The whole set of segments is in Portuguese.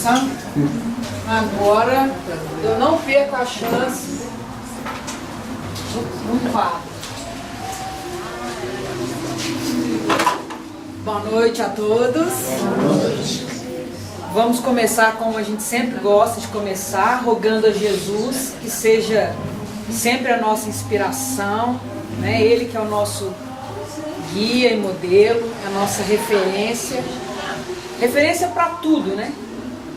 começar agora. Eu não perco a chance no quadro. Boa noite a todos. Vamos começar como a gente sempre gosta de começar, rogando a Jesus que seja sempre a nossa inspiração, né? Ele que é o nosso guia e modelo, a nossa referência para tudo, né?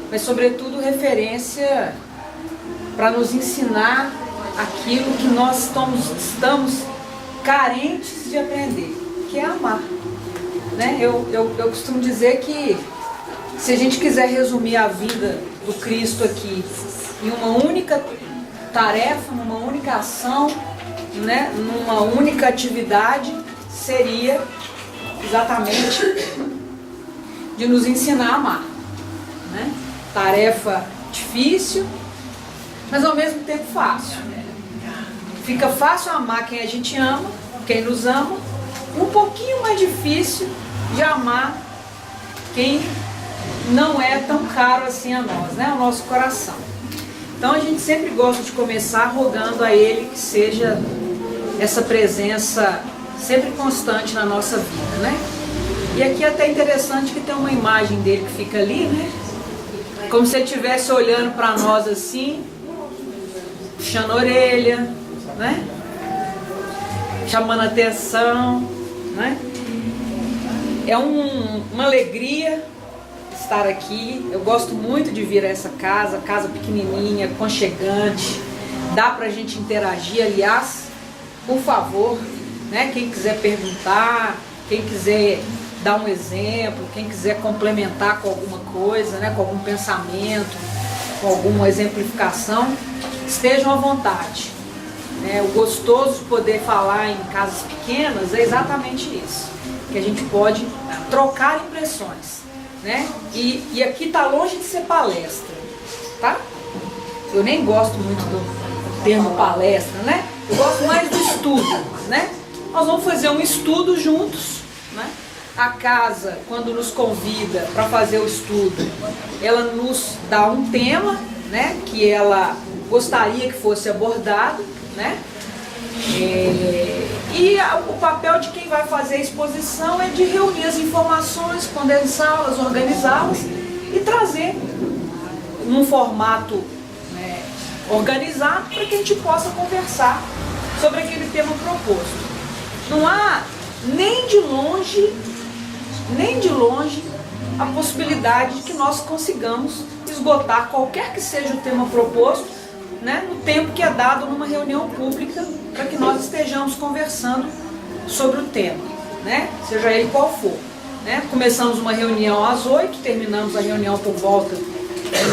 Mas sobretudo referência para nos ensinar aquilo que nós estamos carentes de aprender, que é amar, né? Eu costumo dizer que se a gente quiser resumir a vida do Cristo aqui em uma única tarefa, numa única ação, né? Numa única atividade, seria exatamente de nos ensinar a amar, né? Tarefa difícil, mas ao mesmo tempo fácil. Fica fácil amar quem a gente ama, quem nos ama, um pouquinho mais difícil de amar quem não é tão caro assim a nós, né? O nosso coração. Então a gente sempre gosta de começar rogando a Ele que seja essa presença sempre constante na nossa vida, né? E aqui é até interessante que tem uma imagem dele que fica ali, né? Como se ele estivesse olhando para nós assim, puxando a orelha, né? Chamando a atenção, né? É uma alegria estar aqui. Eu gosto muito de vir a essa casa pequenininha, aconchegante, dá pra gente interagir. Aliás, por favor, né, quem quiser perguntar, quem quiser dar um exemplo, quem quiser complementar com alguma coisa, né, com algum pensamento, com alguma exemplificação, estejam à vontade. O gostoso de poder falar em casas pequenas é exatamente isso, que a gente pode trocar impressões, né? E aqui está longe de ser palestra, tá? Eu nem gosto muito do termo palestra, né? Eu gosto mais do estudo, né? Nós vamos fazer um estudo juntos, né? A casa, quando nos convida para fazer o estudo, ela nos dá um tema, né? Que ela gostaria que fosse abordado, né? E o papel de quem vai fazer a exposição é de reunir as informações, condensá-las, organizá-las e trazer num formato, né, organizado para que a gente possa conversar sobre aquele tema proposto. Não há nem de longe a possibilidade de que nós consigamos esgotar qualquer que seja o tema proposto, né, no tempo que é dado numa reunião pública para que nós estejamos conversando sobre o tema, né, seja ele qual for, né. Começamos uma reunião às 8, terminamos a reunião por volta de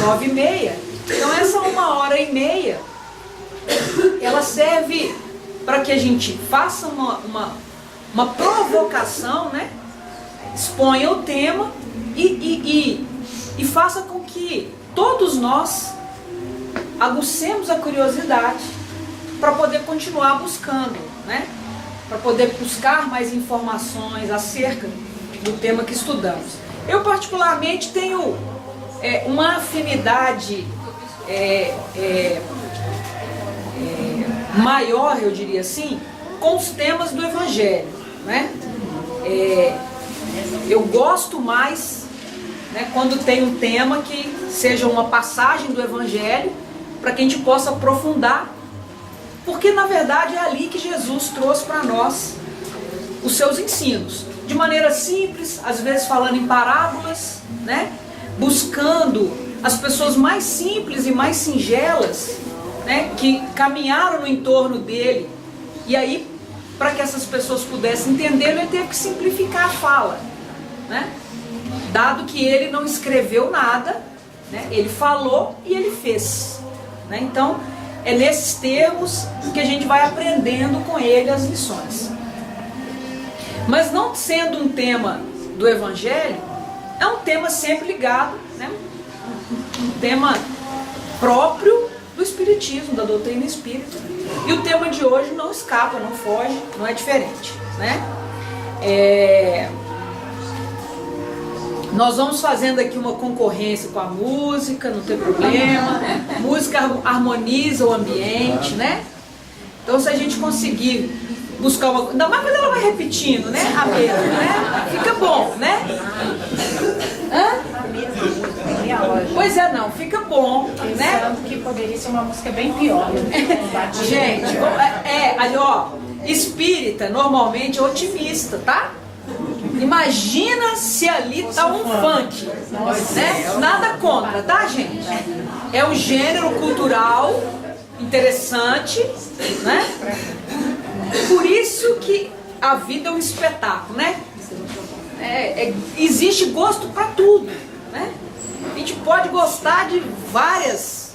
9h30, então essa 1h30 ela serve para que a gente faça uma provocação, né, exponha o tema e faça com que todos nós aguçemos a curiosidade para poder continuar buscando, né? Para poder buscar mais informações acerca do tema que estudamos. Eu particularmente tenho uma afinidade maior, eu diria assim, com os temas do Evangelho, né? Eu gosto mais, né, quando tem um tema que seja uma passagem do Evangelho para que a gente possa aprofundar, porque na verdade é ali que Jesus trouxe para nós os seus ensinos, de maneira simples, às vezes falando em parábolas, né, buscando as pessoas mais simples e mais singelas, né, que caminharam no entorno dele, e aí para que essas pessoas pudessem entender, ele teve que simplificar a fala, né, dado que ele não escreveu nada, né, ele falou e ele fez. Então, é nesses termos que a gente vai aprendendo com ele as lições. Mas não sendo um tema do Evangelho, é um tema sempre ligado, né? Um tema próprio do Espiritismo, da doutrina espírita. E o tema de hoje não escapa, não foge, não é diferente, né? Nós vamos fazendo aqui uma concorrência com a música, não tem problema. Música harmoniza o ambiente, né? Então se a gente conseguir buscar uma... Ainda mais quando ela vai repetindo, né? A mesma, né? Fica bom, né? Hã? Pois é, não, fica bom, né? Pensando que poderia ser uma música bem pior. Gente, ó, espírita normalmente é otimista, tá? Imagina se ali tá um funk, né? Nada contra, tá, gente? É um gênero cultural interessante, né? Por isso que a vida é um espetáculo, né? Existe gosto para tudo, né? A gente pode gostar de várias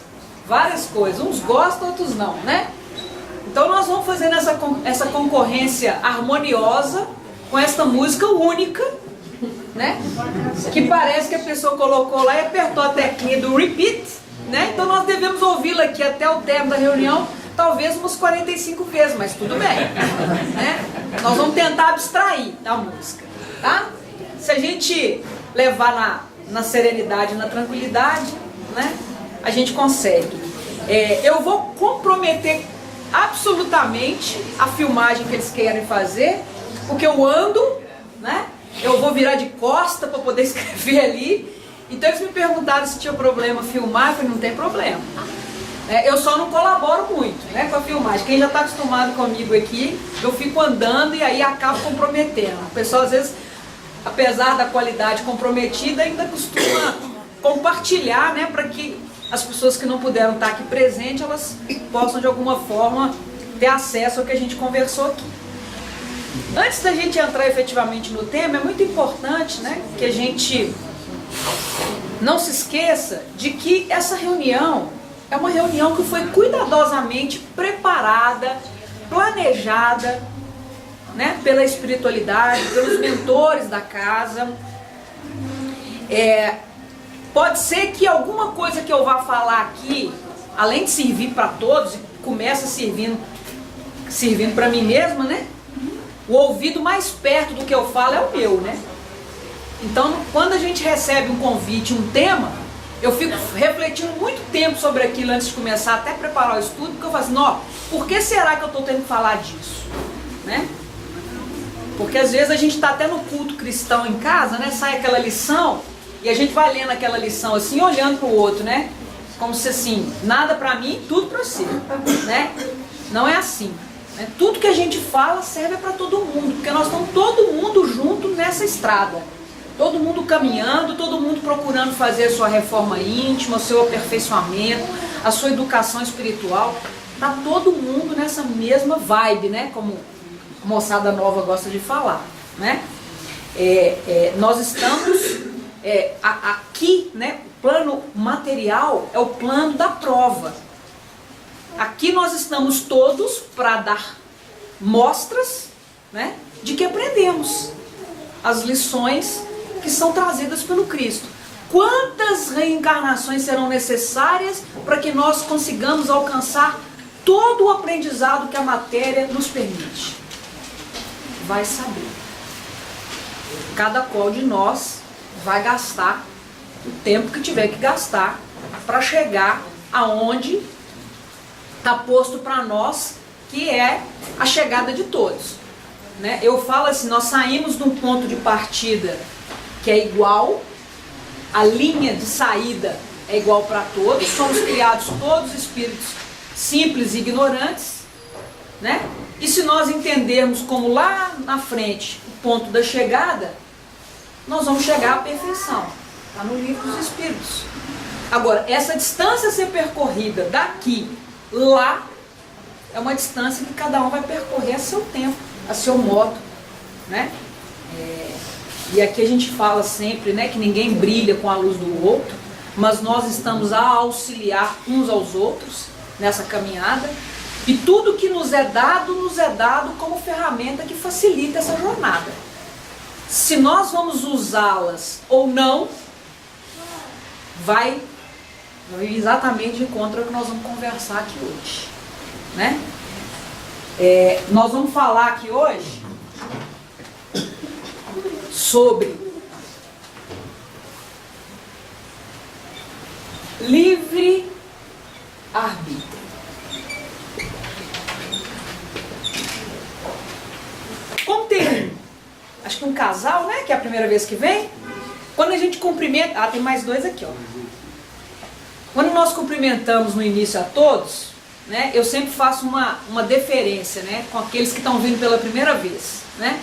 coisas. Uns gostam, outros não, né? Então nós vamos fazendo essa concorrência harmoniosa com essa música única, né? Que parece que a pessoa colocou lá e apertou a teclinha do repeat, né? Então nós devemos ouvi-la aqui até o término da reunião, talvez umas 45 vezes, mas tudo bem, né? Nós vamos tentar abstrair da música, tá? Se a gente levar na serenidade, na tranquilidade, né? A gente consegue. Eu vou comprometer absolutamente a filmagem que eles querem fazer, porque eu ando, né? Eu vou virar de costa para poder escrever ali. Então eles me perguntaram se tinha problema filmar, eu falei, não tem problema. Eu só não colaboro muito, né, com a filmagem. Quem já está acostumado comigo aqui, eu fico andando e aí acabo comprometendo. O pessoal às vezes, apesar da qualidade comprometida, ainda costuma compartilhar, né, para que as pessoas que não puderam estar aqui presentes, elas possam de alguma forma ter acesso ao que a gente conversou aqui. Antes da gente entrar efetivamente no tema, é muito importante, né, que a gente não se esqueça de que essa reunião é uma reunião que foi cuidadosamente preparada, planejada, né, pela espiritualidade, pelos mentores da casa. Pode ser que alguma coisa que eu vá falar aqui, além de servir para todos, começa servindo para mim mesma, né? O ouvido mais perto do que eu falo é o meu, né? Então, quando a gente recebe um convite, um tema, eu fico refletindo muito tempo sobre aquilo antes de começar, até preparar o estudo, porque eu falo assim, ó, por que será que eu estou tendo que falar disso? Né? Porque às vezes a gente está até no culto cristão em casa, né? Sai aquela lição e a gente vai lendo aquela lição assim, olhando para o outro, né? Como se assim, nada para mim, tudo para você, né? Não é assim. Né? Tudo que a gente fala serve para todo mundo, porque nós estamos todo mundo junto nessa estrada. Todo mundo caminhando, todo mundo procurando fazer a sua reforma íntima, o seu aperfeiçoamento, a sua educação espiritual. Está todo mundo nessa mesma vibe, né? Como a moçada nova gosta de falar, né? Nós estamos aqui, né? O plano material é o plano da prova. Aqui nós estamos todos para dar mostras, né? De que aprendemos as lições que são trazidas pelo Cristo. Quantas reencarnações serão necessárias para que nós consigamos alcançar todo o aprendizado que a matéria nos permite? Vai saber. Cada qual de nós vai gastar o tempo que tiver que gastar para chegar aonde está posto para nós, que é a chegada de todos. Né? Eu falo assim, nós saímos de um ponto de partida que é igual, a linha de saída é igual para todos, somos criados todos espíritos simples e ignorantes, né? E se nós entendermos como lá na frente o ponto da chegada, nós vamos chegar à perfeição. Está no livro dos Espíritos. Agora, essa distância a ser percorrida daqui, lá, é uma distância que cada um vai percorrer a seu tempo, a seu modo, né? E aqui a gente fala sempre, né, que ninguém brilha com a luz do outro, mas nós estamos a auxiliar uns aos outros nessa caminhada, e tudo que nos é dado como ferramenta que facilita essa jornada. Se nós vamos usá-las ou não, vai exatamente de encontro ao que nós vamos conversar aqui hoje, né? Nós vamos falar aqui hoje sobre livre-arbítrio. Como tem, acho que um casal, né, que é a primeira vez que vem, quando a gente cumprimenta, tem mais dois aqui, ó. Quando nós cumprimentamos no início a todos, né, eu sempre faço uma deferência, né, com aqueles que estão vindo pela primeira vez, né.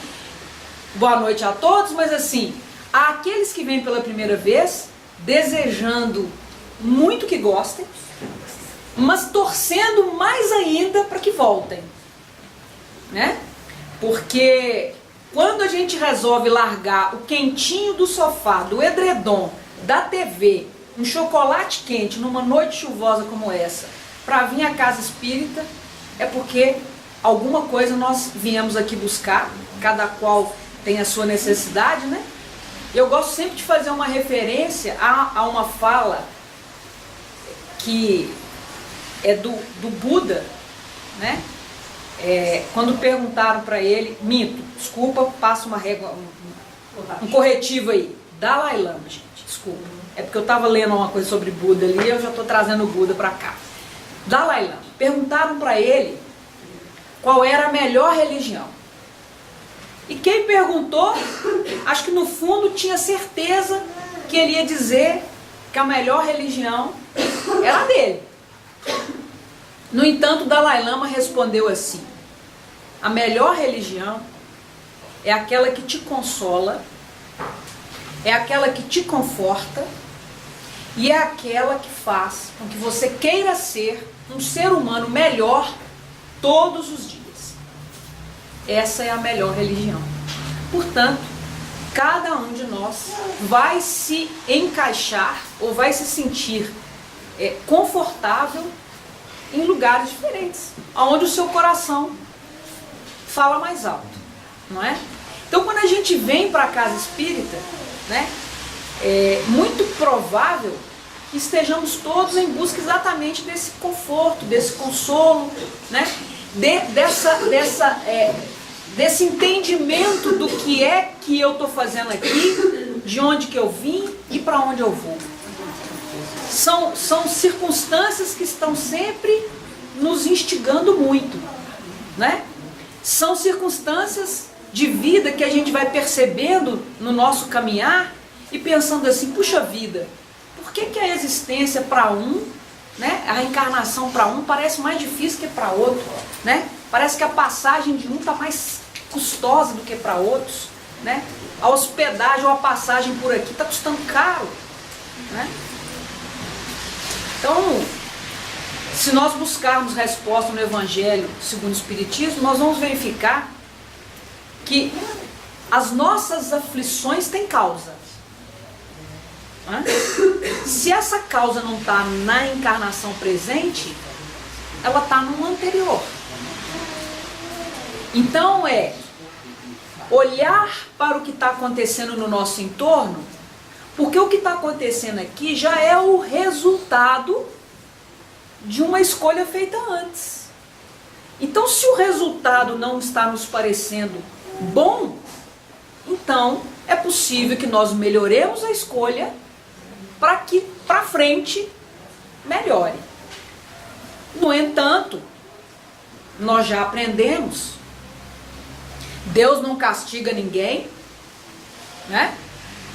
Boa noite a todos, mas assim, àqueles que vêm pela primeira vez, desejando muito que gostem, mas torcendo mais ainda para que voltem, né? Porque quando a gente resolve largar o quentinho do sofá, do edredom, da TV, um chocolate quente numa noite chuvosa como essa, para vir à casa espírita, é porque alguma coisa nós viemos aqui buscar, cada qual tem a sua necessidade, né? Eu gosto sempre de fazer uma referência a uma fala que é do Buda, né? Quando perguntaram para ele, desculpa, passa uma régua, um corretivo aí, Dalai Lama, gente, desculpa, é porque eu estava lendo uma coisa sobre Buda ali, eu já estou trazendo o Buda para cá. Dalai Lama, perguntaram para ele qual era a melhor religião. E quem perguntou, acho que no fundo tinha certeza que ele ia dizer que a melhor religião era a dele. No entanto, Dalai Lama respondeu assim: a melhor religião é aquela que te consola, é aquela que te conforta e é aquela que faz com que você queira ser um ser humano melhor todos os dias. Essa é a melhor religião. Portanto, cada um de nós vai se encaixar ou vai se sentir confortável em lugares diferentes, onde o seu coração fala mais alto, não é? Então, quando a gente vem para a casa espírita, né, é muito provável que estejamos todos em busca exatamente desse conforto, desse consolo, né, desse entendimento do que é que eu estou fazendo aqui, de onde que eu vim e para onde eu vou. São circunstâncias que estão sempre nos instigando muito, né? São circunstâncias de vida que a gente vai percebendo no nosso caminhar e pensando assim, puxa vida, por que a existência para um, né, a reencarnação para um parece mais difícil que para outro, né? Parece que a passagem de um está mais custosa do que para outros, né? A hospedagem ou a passagem por aqui está custando caro, né? Então, se nós buscarmos resposta no Evangelho segundo o Espiritismo, nós vamos verificar que as nossas aflições têm causa. Né? Se essa causa não está na encarnação presente, ela está no anterior. Então olhar para o que está acontecendo no nosso entorno, porque o que está acontecendo aqui já é o resultado de uma escolha feita antes. Então, se o resultado não está nos parecendo bom, então é possível que nós melhoremos a escolha para que para frente melhore. No entanto, nós já aprendemos, Deus não castiga ninguém, né?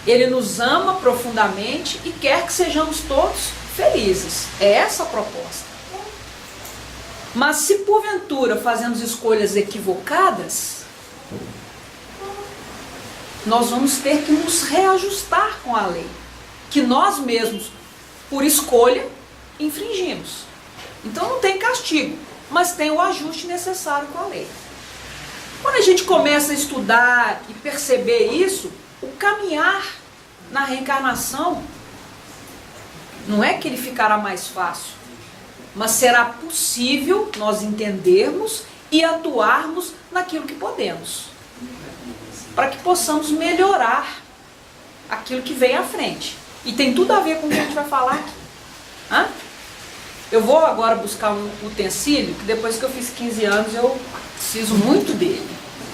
Ele nos ama profundamente e quer que sejamos todos felizes. É essa a proposta. Mas se porventura fazemos escolhas equivocadas, nós vamos ter que nos reajustar com a lei, que nós mesmos, por escolha, infringimos. Então não tem castigo, mas tem o ajuste necessário com a lei. Quando a gente começa a estudar e perceber isso, o caminhar na reencarnação não é que ele ficará mais fácil, mas será possível nós entendermos e atuarmos naquilo que podemos, para que possamos melhorar aquilo que vem à frente. E tem tudo a ver com o que a gente vai falar aqui. Hã? Eu vou agora buscar um utensílio, que depois que eu fiz 15 anos eu preciso muito dele.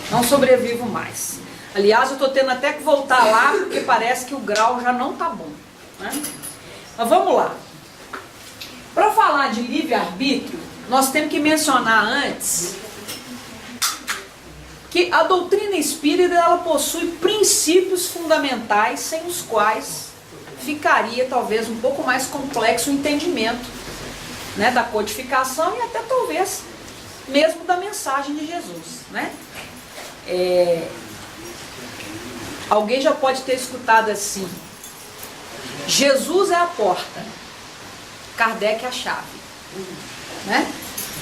Não sobrevivo mais. Aliás, eu estou tendo até que voltar lá, porque parece que o grau já não está bom. Né? Mas vamos lá. de livre-arbítrio, nós temos que mencionar antes que a doutrina espírita ela possui princípios fundamentais sem os quais ficaria talvez um pouco mais complexo o entendimento, né, da codificação e até talvez mesmo da mensagem de Jesus, né? Alguém já pode ter escutado assim: Jesus é a porta, Kardec é a chave, né?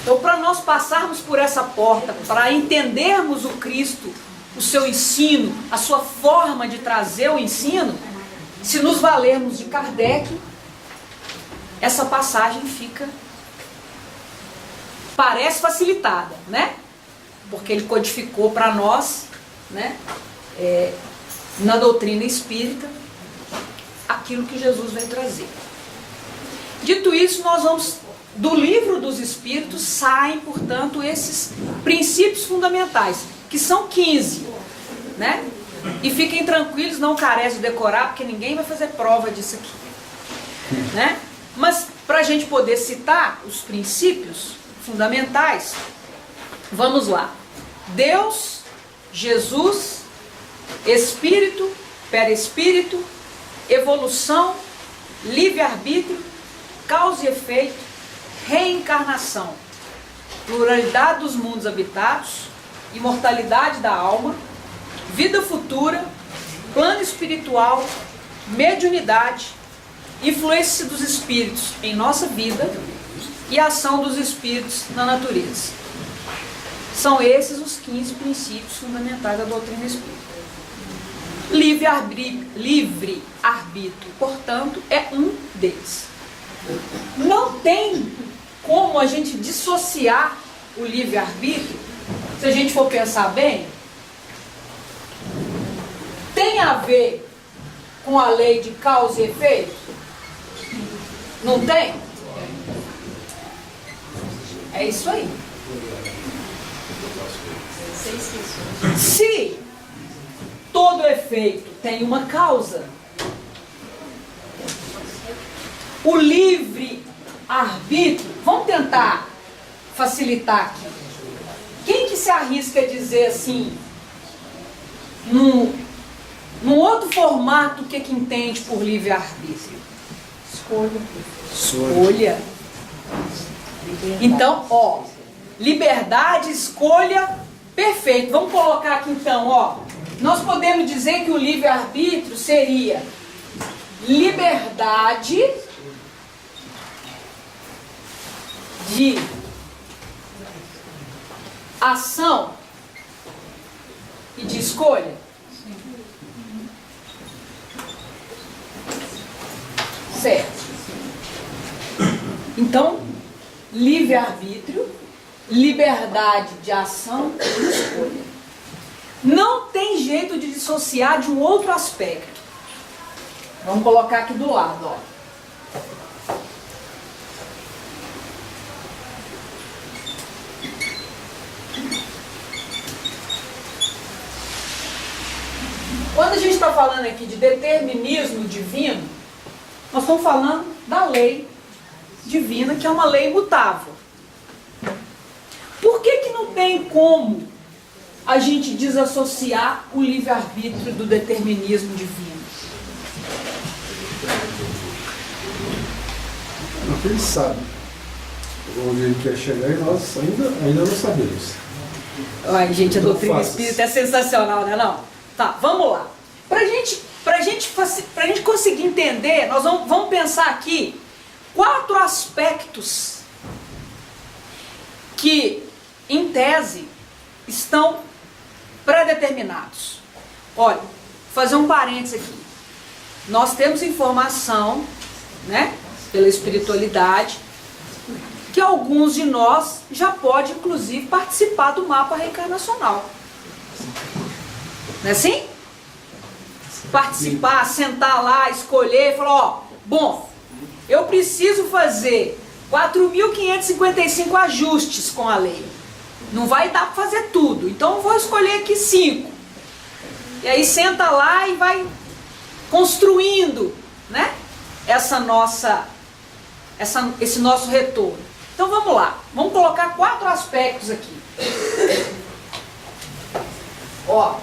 Então, para nós passarmos por essa porta, para entendermos o Cristo, o seu ensino, a sua forma de trazer o ensino, se nos valermos de Kardec, essa passagem parece facilitada, né? Porque ele codificou para nós, né, na doutrina espírita, aquilo que Jesus vem trazer. Dito isso, nós vamos, do livro dos Espíritos, saem, portanto, esses princípios fundamentais, que são 15, né? E fiquem tranquilos, não carecem de decorar, porque ninguém vai fazer prova disso aqui, né? Mas, para a gente poder citar os princípios fundamentais, vamos lá. Deus, Jesus, Espírito, Perispírito, evolução, livre-arbítrio, causa e efeito, reencarnação, pluralidade dos mundos habitados, imortalidade da alma, vida futura, plano espiritual, mediunidade, influência dos espíritos em nossa vida e ação dos espíritos na natureza. São esses os 15 princípios fundamentais da doutrina espírita. Livre-arbítrio, portanto, é um deles. Não tem como a gente dissociar o livre-arbítrio, se a gente for pensar bem, tem a ver com a lei de causa e efeito? Não tem? É isso aí. Se todo efeito tem uma causa, o livre-arbítrio, vamos tentar facilitar aqui. Quem que se arrisca a dizer assim, num outro formato, o que entende por livre-arbítrio? Escolha. Então, ó, liberdade, escolha, perfeito. Vamos colocar aqui então, ó. Nós podemos dizer que o livre-arbítrio seria liberdade de ação e de escolha. Certo. Então, livre-arbítrio, liberdade de ação e escolha. Não tem jeito de dissociar de um outro aspecto. Vamos colocar aqui do lado, ó. Quando a gente está falando aqui de determinismo divino, nós estamos falando da lei divina, que é uma lei imutável. Por que não tem como a gente desassociar o livre-arbítrio do determinismo divino? Porque ele sabe onde ele quer chegar e nós ainda não sabemos. Ai, gente, a doutrina espírita é sensacional, né? Não? Tá, vamos lá. Pra gente conseguir entender, nós vamos pensar aqui 4 aspectos que, em tese, estão pré-determinados. Olha, vou fazer um parênteses aqui. Nós temos informação, né, pela espiritualidade, que alguns de nós já podem, inclusive, participar do mapa reencarnacional. Não é assim? Participar, sentar lá, escolher, falar, ó, bom, eu preciso fazer 4.555 ajustes com a lei. Não vai dar para fazer tudo, então eu vou escolher aqui 5. E aí senta lá e vai construindo, né, esse nosso retorno. Então vamos lá, vamos colocar 4 aspectos aqui. Ó.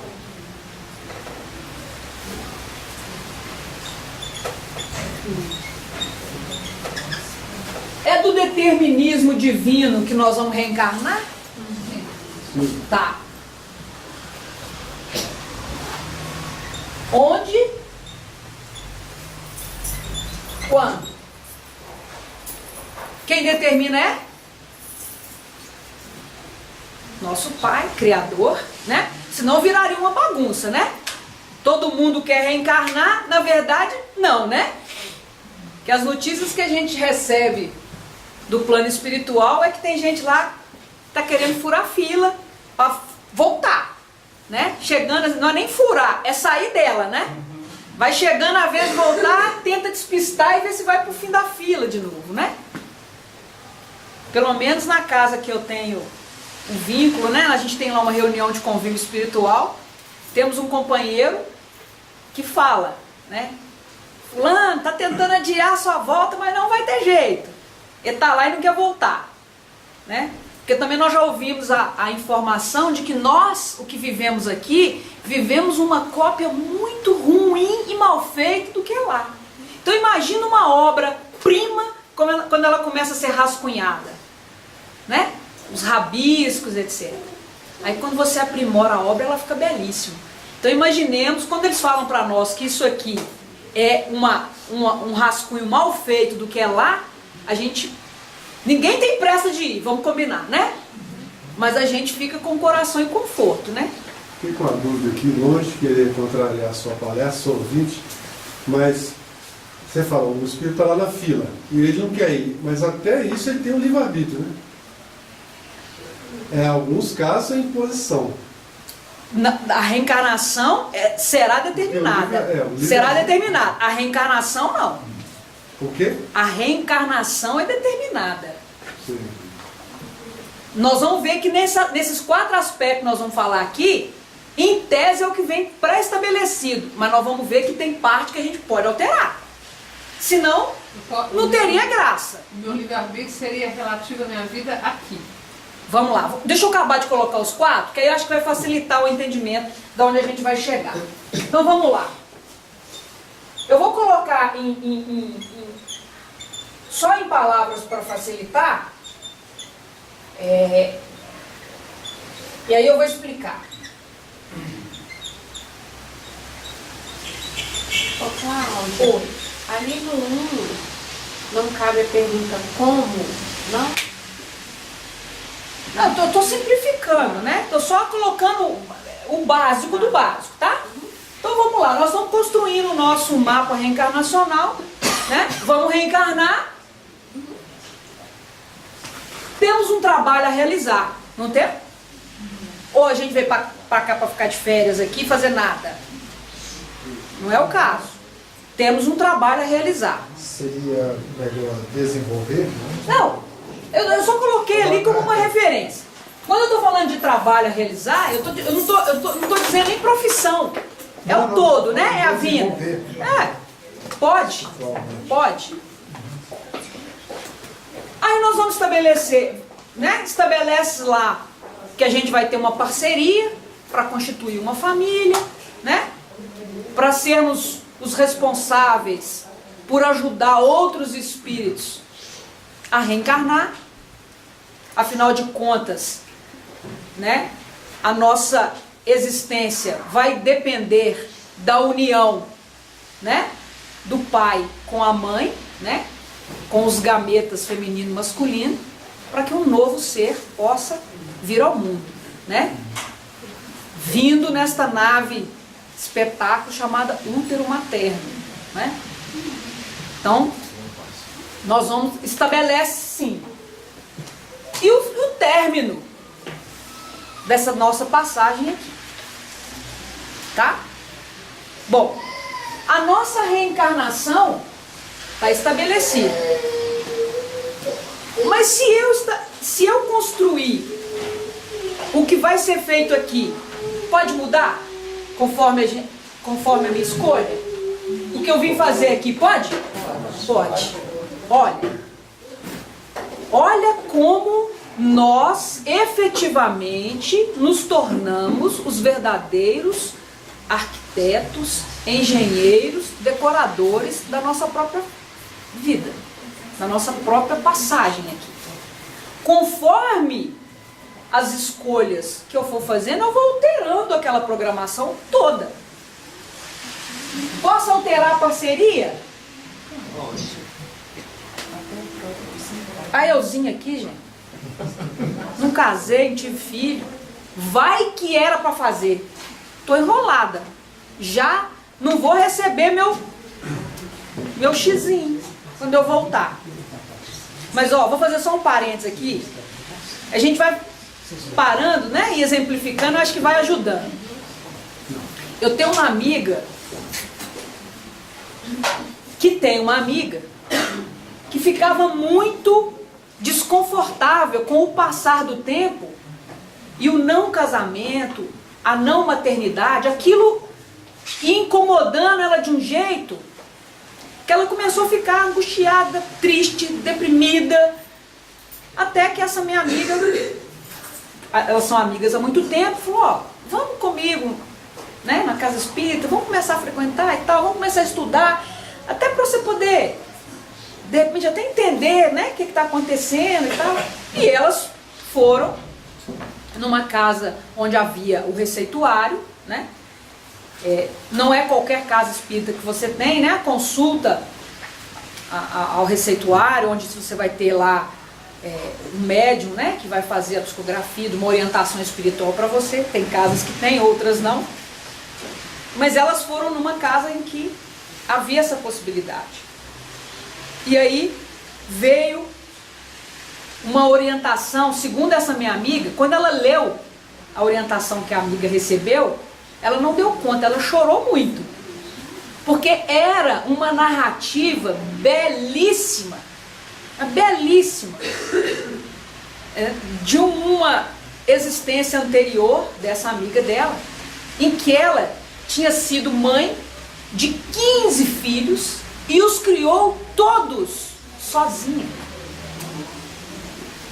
É do determinismo divino que nós vamos reencarnar? Tá. Onde? Quando? Quem determina é? Nosso Pai, Criador, né? Senão viraria uma bagunça, né? Todo mundo quer reencarnar, na verdade, não, né? Que as notícias que a gente recebe do plano espiritual é que tem gente lá que tá querendo furar fila para voltar, né? Chegando, não é nem furar, é sair dela, né? Vai chegando a vez de voltar, tenta despistar e ver se vai pro fim da fila de novo, né? Pelo menos na casa que eu tenho um vínculo, né? A gente tem lá uma reunião de convívio espiritual, temos um companheiro que fala, né? Fulano, tá tentando adiar a sua volta, mas não vai ter jeito. Ele tá lá e não quer voltar, né? Porque também nós já ouvimos a informação de que nós, o que vivemos aqui, vivemos uma cópia muito ruim e mal feita do que é lá. Então imagina uma obra-prima quando ela começa a ser rascunhada, né? Os rabiscos, etc. Aí quando você aprimora a obra, ela fica belíssima. Então imaginemos, quando eles falam para nós que isso aqui é um rascunho mal feito do que é lá, a gente... Ninguém tem pressa de ir, vamos combinar, né? Mas a gente fica com o coração em conforto, né? Fiquei com uma dúvida aqui, longe de querer contrariar a sua palestra, sou ouvinte, mas você falou, o espírito está lá na fila, e ele não quer ir, mas até isso ele tem um livre-arbítrio, né? Em alguns casos é imposição. A reencarnação será determinada. Será determinada. A reencarnação não. O quê? A reencarnação é determinada. Sim. Nós vamos ver que nesses 4 aspectos que nós vamos falar aqui, em tese é o que vem pré-estabelecido, mas nós vamos ver que tem parte que a gente pode alterar. Senão, não teria graça. O meu livre-arbítrio seria relativo à minha vida aqui. Vamos lá, deixa eu acabar de colocar os 4, que aí eu acho que vai facilitar o entendimento de onde a gente vai chegar. Então vamos lá. Eu vou colocar só em palavras para facilitar, e aí eu vou explicar. Ô Cláudia, ali no 1 não cabe a pergunta como, não? Não, eu tô simplificando, né? Tô só colocando o básico do básico, tá? Então vamos lá, nós vamos construindo o nosso mapa reencarnacional, né? Vamos reencarnar. Temos um trabalho a realizar, não tem? Ou a gente veio pra cá para ficar de férias aqui e fazer nada. Não é o caso. Temos um trabalho a realizar. Seria melhor desenvolver? Não, eu só coloquei ali como uma referência. Quando eu estou falando de trabalho a realizar, eu não estou dizendo nem profissão. É o todo, né? É a vida. Pode. Aí nós vamos estabelecer, né? Estabelece lá que a gente vai ter uma parceria para constituir uma família, né? Para sermos os responsáveis por ajudar outros espíritos a reencarnar. Afinal de contas, né? A nossa existência vai depender da união, né? Do pai com a mãe, né? Com os gametas feminino e masculino, para que um novo ser possa vir ao mundo, né? Vindo nesta nave espetáculo chamada útero materno, né? Então, nós vamos estabelecer sim. E o término dessa nossa passagem aqui, tá? Bom, a nossa reencarnação está estabelecida. Mas se eu construir o que vai ser feito aqui, pode mudar conforme a minha escolha? O que eu vim fazer aqui pode? Pode. Olha, Olha como nós efetivamente nos tornamos os verdadeiros arquitetos, engenheiros, decoradores da nossa própria vida, da nossa própria passagem aqui. Conforme as escolhas que eu for fazendo, eu vou alterando aquela programação toda. Posso alterar a parceria? A euzinha aqui, gente. Não casei, não tive filho. Vai que era para fazer. Tô enrolada. Já não vou receber meu xizinho quando eu voltar. Mas ó, vou fazer só um parênteses aqui. A gente vai parando, né, e exemplificando, acho que vai ajudando. Eu tenho uma amiga que tem uma amiga que ficava muito desconfortável com o passar do tempo e o não casamento, a não maternidade, aquilo ia incomodando ela de um jeito que ela começou a ficar angustiada, triste, deprimida, até que essa minha amiga, elas são amigas há muito tempo, falou, ó, vamos comigo, né, na casa espírita, vamos começar a frequentar e tal, vamos começar a estudar, até para você poder, de repente, até entender, né, o que está acontecendo e tal. E elas foram numa casa onde havia o receituário, né, não é qualquer casa espírita que você tem, né, a consulta ao receituário, onde você vai ter lá um médium, né, que vai fazer a psicografia, uma orientação espiritual para você. Tem casas que tem, outras não. Mas elas foram numa casa em que havia essa possibilidade. E aí veio uma orientação, segundo essa minha amiga, quando ela leu a orientação que a amiga recebeu, ela não deu conta, ela chorou muito. Porque era uma narrativa belíssima, belíssima, de uma existência anterior dessa amiga dela, em que ela tinha sido mãe de 15 filhos e os criou todos sozinha.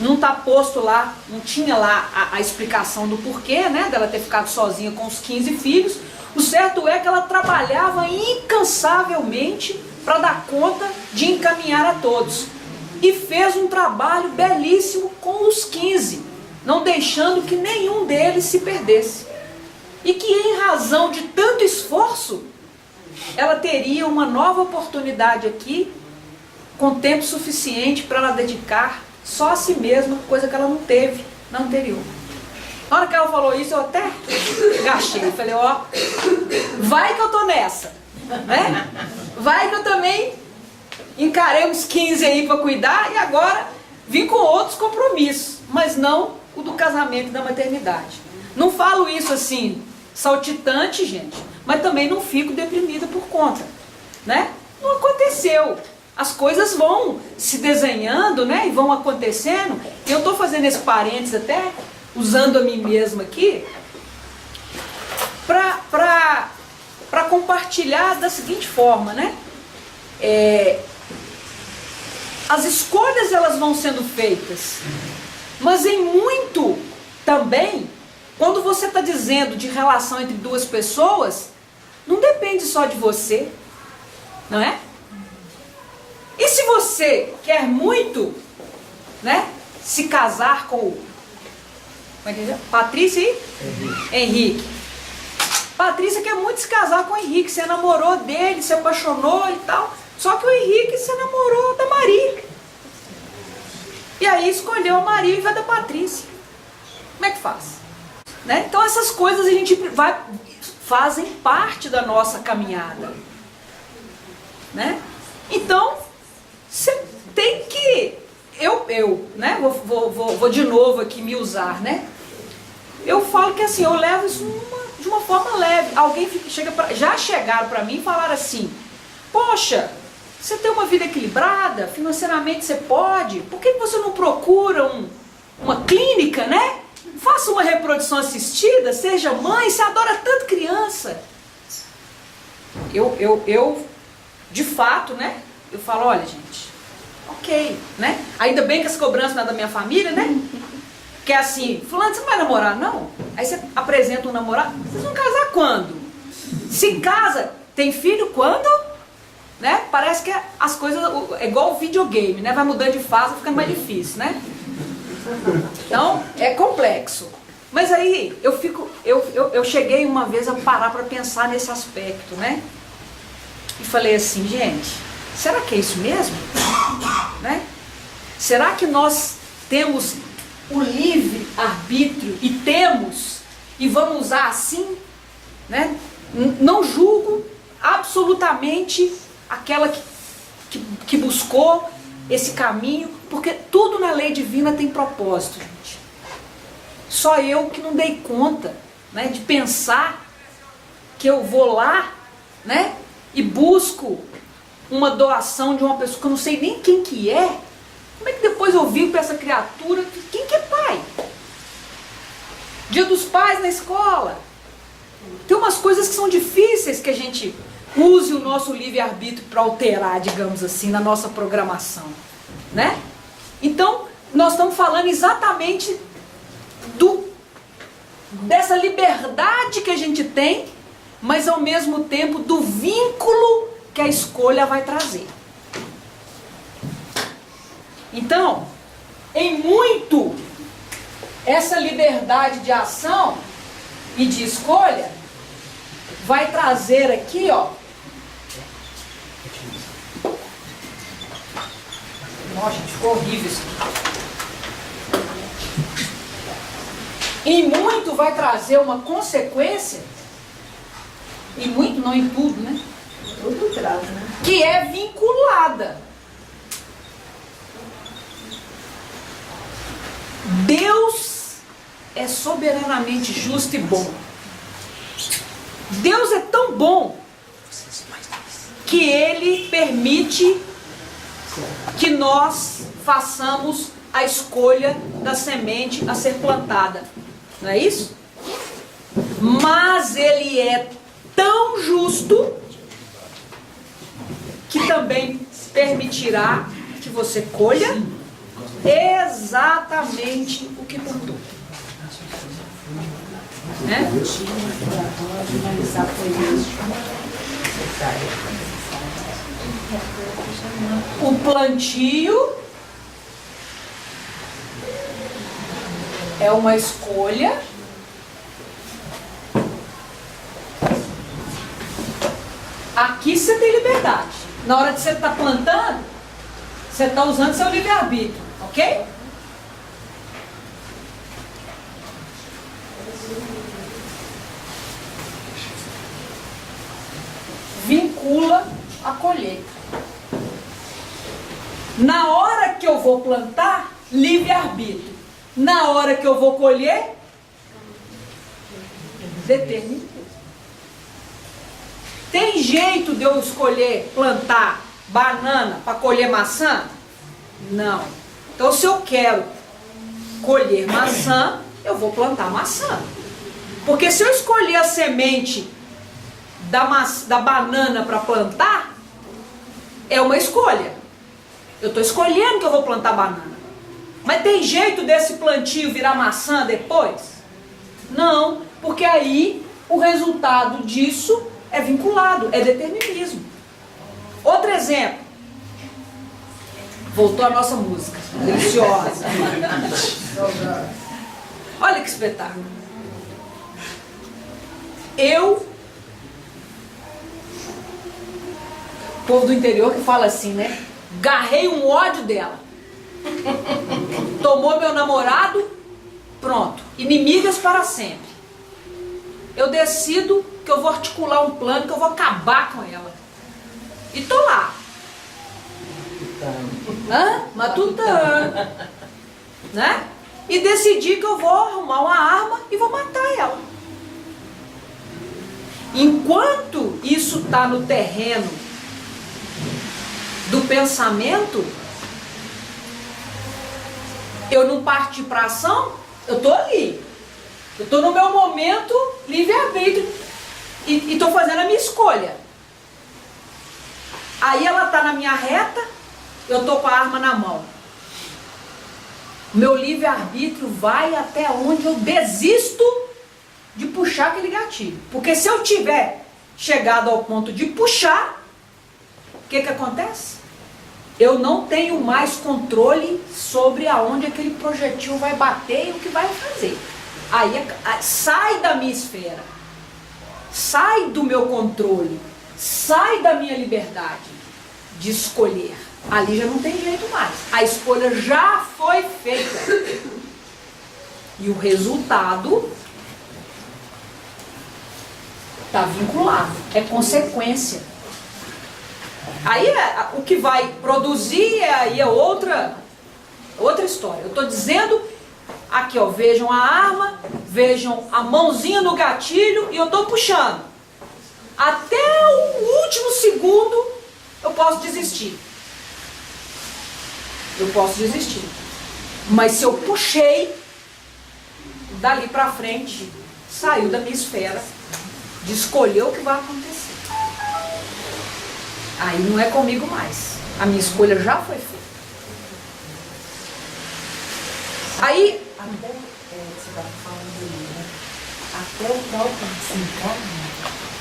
Não está posto lá, não tinha lá a explicação do porquê, né, dela ter ficado sozinha com os 15 filhos. O certo é que ela trabalhava incansavelmente para dar conta de encaminhar a todos. E fez um trabalho belíssimo com os 15, não deixando que nenhum deles se perdesse. E que em razão de tanto esforço, ela teria uma nova oportunidade aqui, com tempo suficiente para ela dedicar só a si mesma, coisa que ela não teve na anterior. Na hora que ela falou isso, eu até gastei. Falei, ó, vai que eu tô nessa, né? Vai que eu também encarei uns 15 aí para cuidar e agora vim com outros compromissos, mas não o do casamento e da maternidade. Não falo isso assim, saltitante, gente, mas também não fico deprimida por conta, né? Não aconteceu. As coisas vão se desenhando, né, e vão acontecendo. E eu estou fazendo esse parênteses até, usando a mim mesma aqui, para compartilhar da seguinte forma, né? As escolhas, elas vão sendo feitas, mas em muito também, quando você está dizendo de relação entre duas pessoas, não depende só de você, não é? E se você quer muito, né, se casar com o Patrícia e Henrique. Patrícia quer muito se casar com o Henrique, você namorou dele, se apaixonou e tal. Só que o Henrique se namorou da Maria. E aí escolheu a Maria em vez da Patrícia. Como é que faz? Né? Então essas coisas a gente fazem parte da nossa caminhada. Né? Então, você tem que... Eu né? Vou de novo aqui me usar, né? Eu falo que assim, eu levo isso de uma forma leve. Alguém já chegaram para mim e falaram assim, poxa, você tem uma vida equilibrada, financeiramente você pode, por que você não procura uma clínica, né? Faça uma reprodução assistida, seja mãe, você adora tanto criança. Eu de fato, né? Eu falo, olha gente, Ok, né? Ainda bem que as cobranças não é da minha família, né? Que é assim, fulano, você não vai namorar, não? Aí você apresenta um namorado, vocês vão casar quando? Se casa, tem filho quando? Né? Parece que as coisas, é igual o videogame, né? Vai mudando de fase, vai ficando mais difícil, né? Então, é complexo. Mas aí, eu cheguei uma vez a parar para pensar nesse aspecto, né? E falei assim, gente, será que é isso mesmo? Né? Será que nós temos o livre-arbítrio e vamos usar assim? Né? Não julgo absolutamente aquela que buscou esse caminho, porque tudo na lei divina tem propósito, gente. Só eu que não dei conta, né, de pensar que eu vou lá, né, e busco uma doação de uma pessoa que eu não sei nem quem que é. Como é que depois eu vivo para essa criatura? Quem que é pai? Dia dos pais na escola. Tem umas coisas que são difíceis que a gente use o nosso livre-arbítrio para alterar, digamos assim, na nossa programação, né? Então, nós estamos falando exatamente dessa liberdade que a gente tem, mas ao mesmo tempo do vínculo que a escolha vai trazer. Então, em muito, essa liberdade de ação e de escolha vai trazer aqui, ó. Nossa, gente, ficou horrível isso aqui. Em muito vai trazer uma consequência, em muito, não em tudo, né? Tudo traz, né? Que é vinculada. Deus é soberanamente justo e bom. Deus é tão bom que Ele permite que nós façamos a escolha da semente a ser plantada. Não é isso? Mas Ele é tão justo que também permitirá que você colha exatamente o que plantou. Né? O plantio é uma escolha. Aqui você tem liberdade. Na hora de você estar plantando, você está usando seu livre-arbítrio, ok? Vincula a colheita. Na hora que eu vou plantar, livre-arbítrio. Na hora que eu vou colher, determinismo. Tem jeito de eu escolher plantar banana para colher maçã? Não. Então, se eu quero colher maçã, eu vou plantar maçã. Porque se eu escolher a semente da banana para plantar, é uma escolha. Eu estou escolhendo que eu vou plantar banana. Mas tem jeito desse plantio virar maçã depois? Não, porque aí o resultado disso é vinculado, é determinismo. Outro exemplo. Voltou a nossa música, deliciosa. Olha que espetáculo. O povo do interior que fala assim, né? Garrei um ódio dela. Tomou meu namorado, pronto. Inimigas para sempre. Eu decido que eu vou articular um plano, que eu vou acabar com ela. E tô lá. Matutando. Né? E decidi que eu vou arrumar uma arma e vou matar ela. Enquanto isso está no terreno do pensamento, eu não parti para ação, eu estou ali. Eu estou no meu momento livre-arbítrio e estou fazendo a minha escolha. Aí ela está na minha reta, eu estou com a arma na mão. Meu livre-arbítrio vai até onde eu desisto de puxar aquele gatilho. Porque se eu tiver chegado ao ponto de puxar, o que acontece? Eu não tenho mais controle sobre aonde aquele projetil vai bater e o que vai fazer. Aí sai da minha esfera, sai do meu controle, sai da minha liberdade de escolher. Ali já não tem jeito mais. A escolha já foi feita. E o resultado está vinculado, é consequência. Aí o que vai produzir aí é outra história. Eu estou dizendo, aqui ó, vejam a arma, vejam a mãozinha no gatilho e eu estou puxando. Até o último segundo eu posso desistir. Eu posso desistir. Mas se eu puxei, dali para frente, saiu da minha esfera de escolher o que vai acontecer. Aí não é comigo mais. A minha escolha já foi feita. Aí... Até, você estava falando ali, né? Até o próprio desencarne,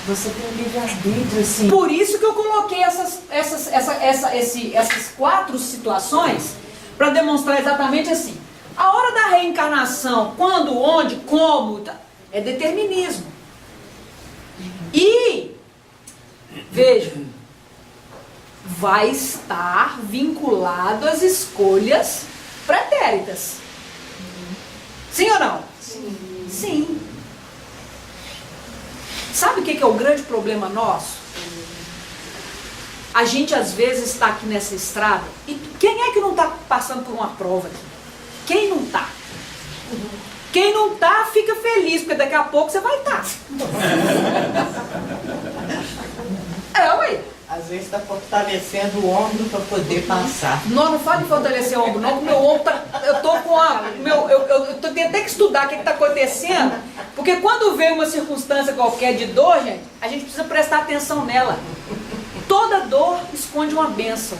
você tem um livre-arbítrio, assim. Por isso que eu coloquei essas 4 situações para demonstrar exatamente assim. A hora da reencarnação, quando, onde, como, é determinismo. E, veja, vai estar vinculado às escolhas pretéritas. Sim ou não? Sim. Sim. Sabe o que é o grande problema nosso? A gente às vezes está aqui nessa estrada, e quem é que não está passando por uma prova aqui? Quem não está? Quem não está fica feliz, porque daqui a pouco você vai estar. Ué. Às vezes está fortalecendo o ombro para poder passar. Não fala em fortalecer o ombro, não, porque meu ombro tá. Eu tô com a. Eu tenho até que estudar o que está acontecendo, porque quando vem uma circunstância qualquer de dor, a gente precisa prestar atenção nela. Toda dor esconde uma bênção.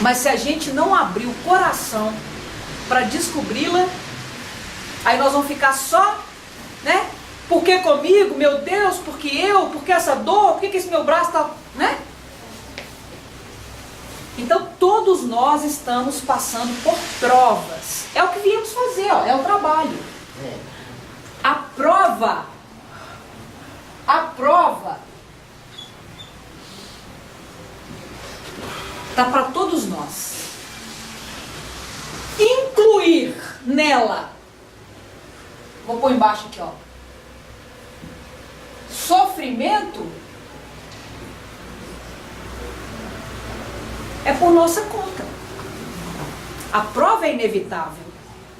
Mas se a gente não abrir o coração para descobri-la, aí nós vamos ficar só, né? Por que comigo? Meu Deus, porque eu? Por que essa dor? Por que esse meu braço está... né? Então todos nós estamos passando por provas. É o que viemos fazer, ó, é o trabalho. A prova está para todos nós. Incluir nela, vou pôr embaixo aqui, ó, sofrimento, é por nossa conta. A prova é inevitável,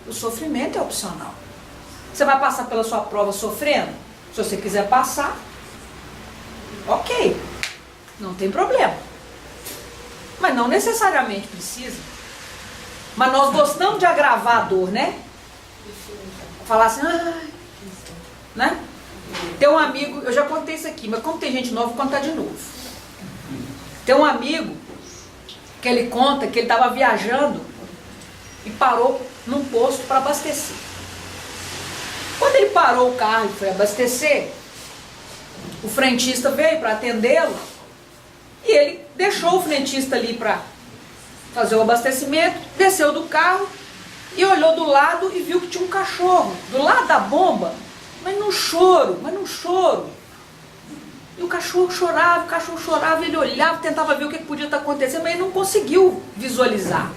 o sofrimento é opcional. Você vai passar pela sua prova sofrendo? Se você quiser passar, ok, não tem problema. Mas não necessariamente precisa. Mas nós gostamos de agravar a dor, né? Falar assim, né? Tem um amigo, eu já contei isso aqui, mas como tem gente nova, vou contar de novo. Tem um amigo que ele conta que ele estava viajando e parou num posto para abastecer. Quando ele parou o carro e foi abastecer, o frentista veio para atendê-lo e ele deixou o frentista ali para fazer o abastecimento, desceu do carro e olhou do lado e viu que tinha um cachorro do lado da bomba, mas num choro. E o cachorro chorava, ele olhava, tentava ver o que podia estar acontecendo, mas ele não conseguiu visualizar.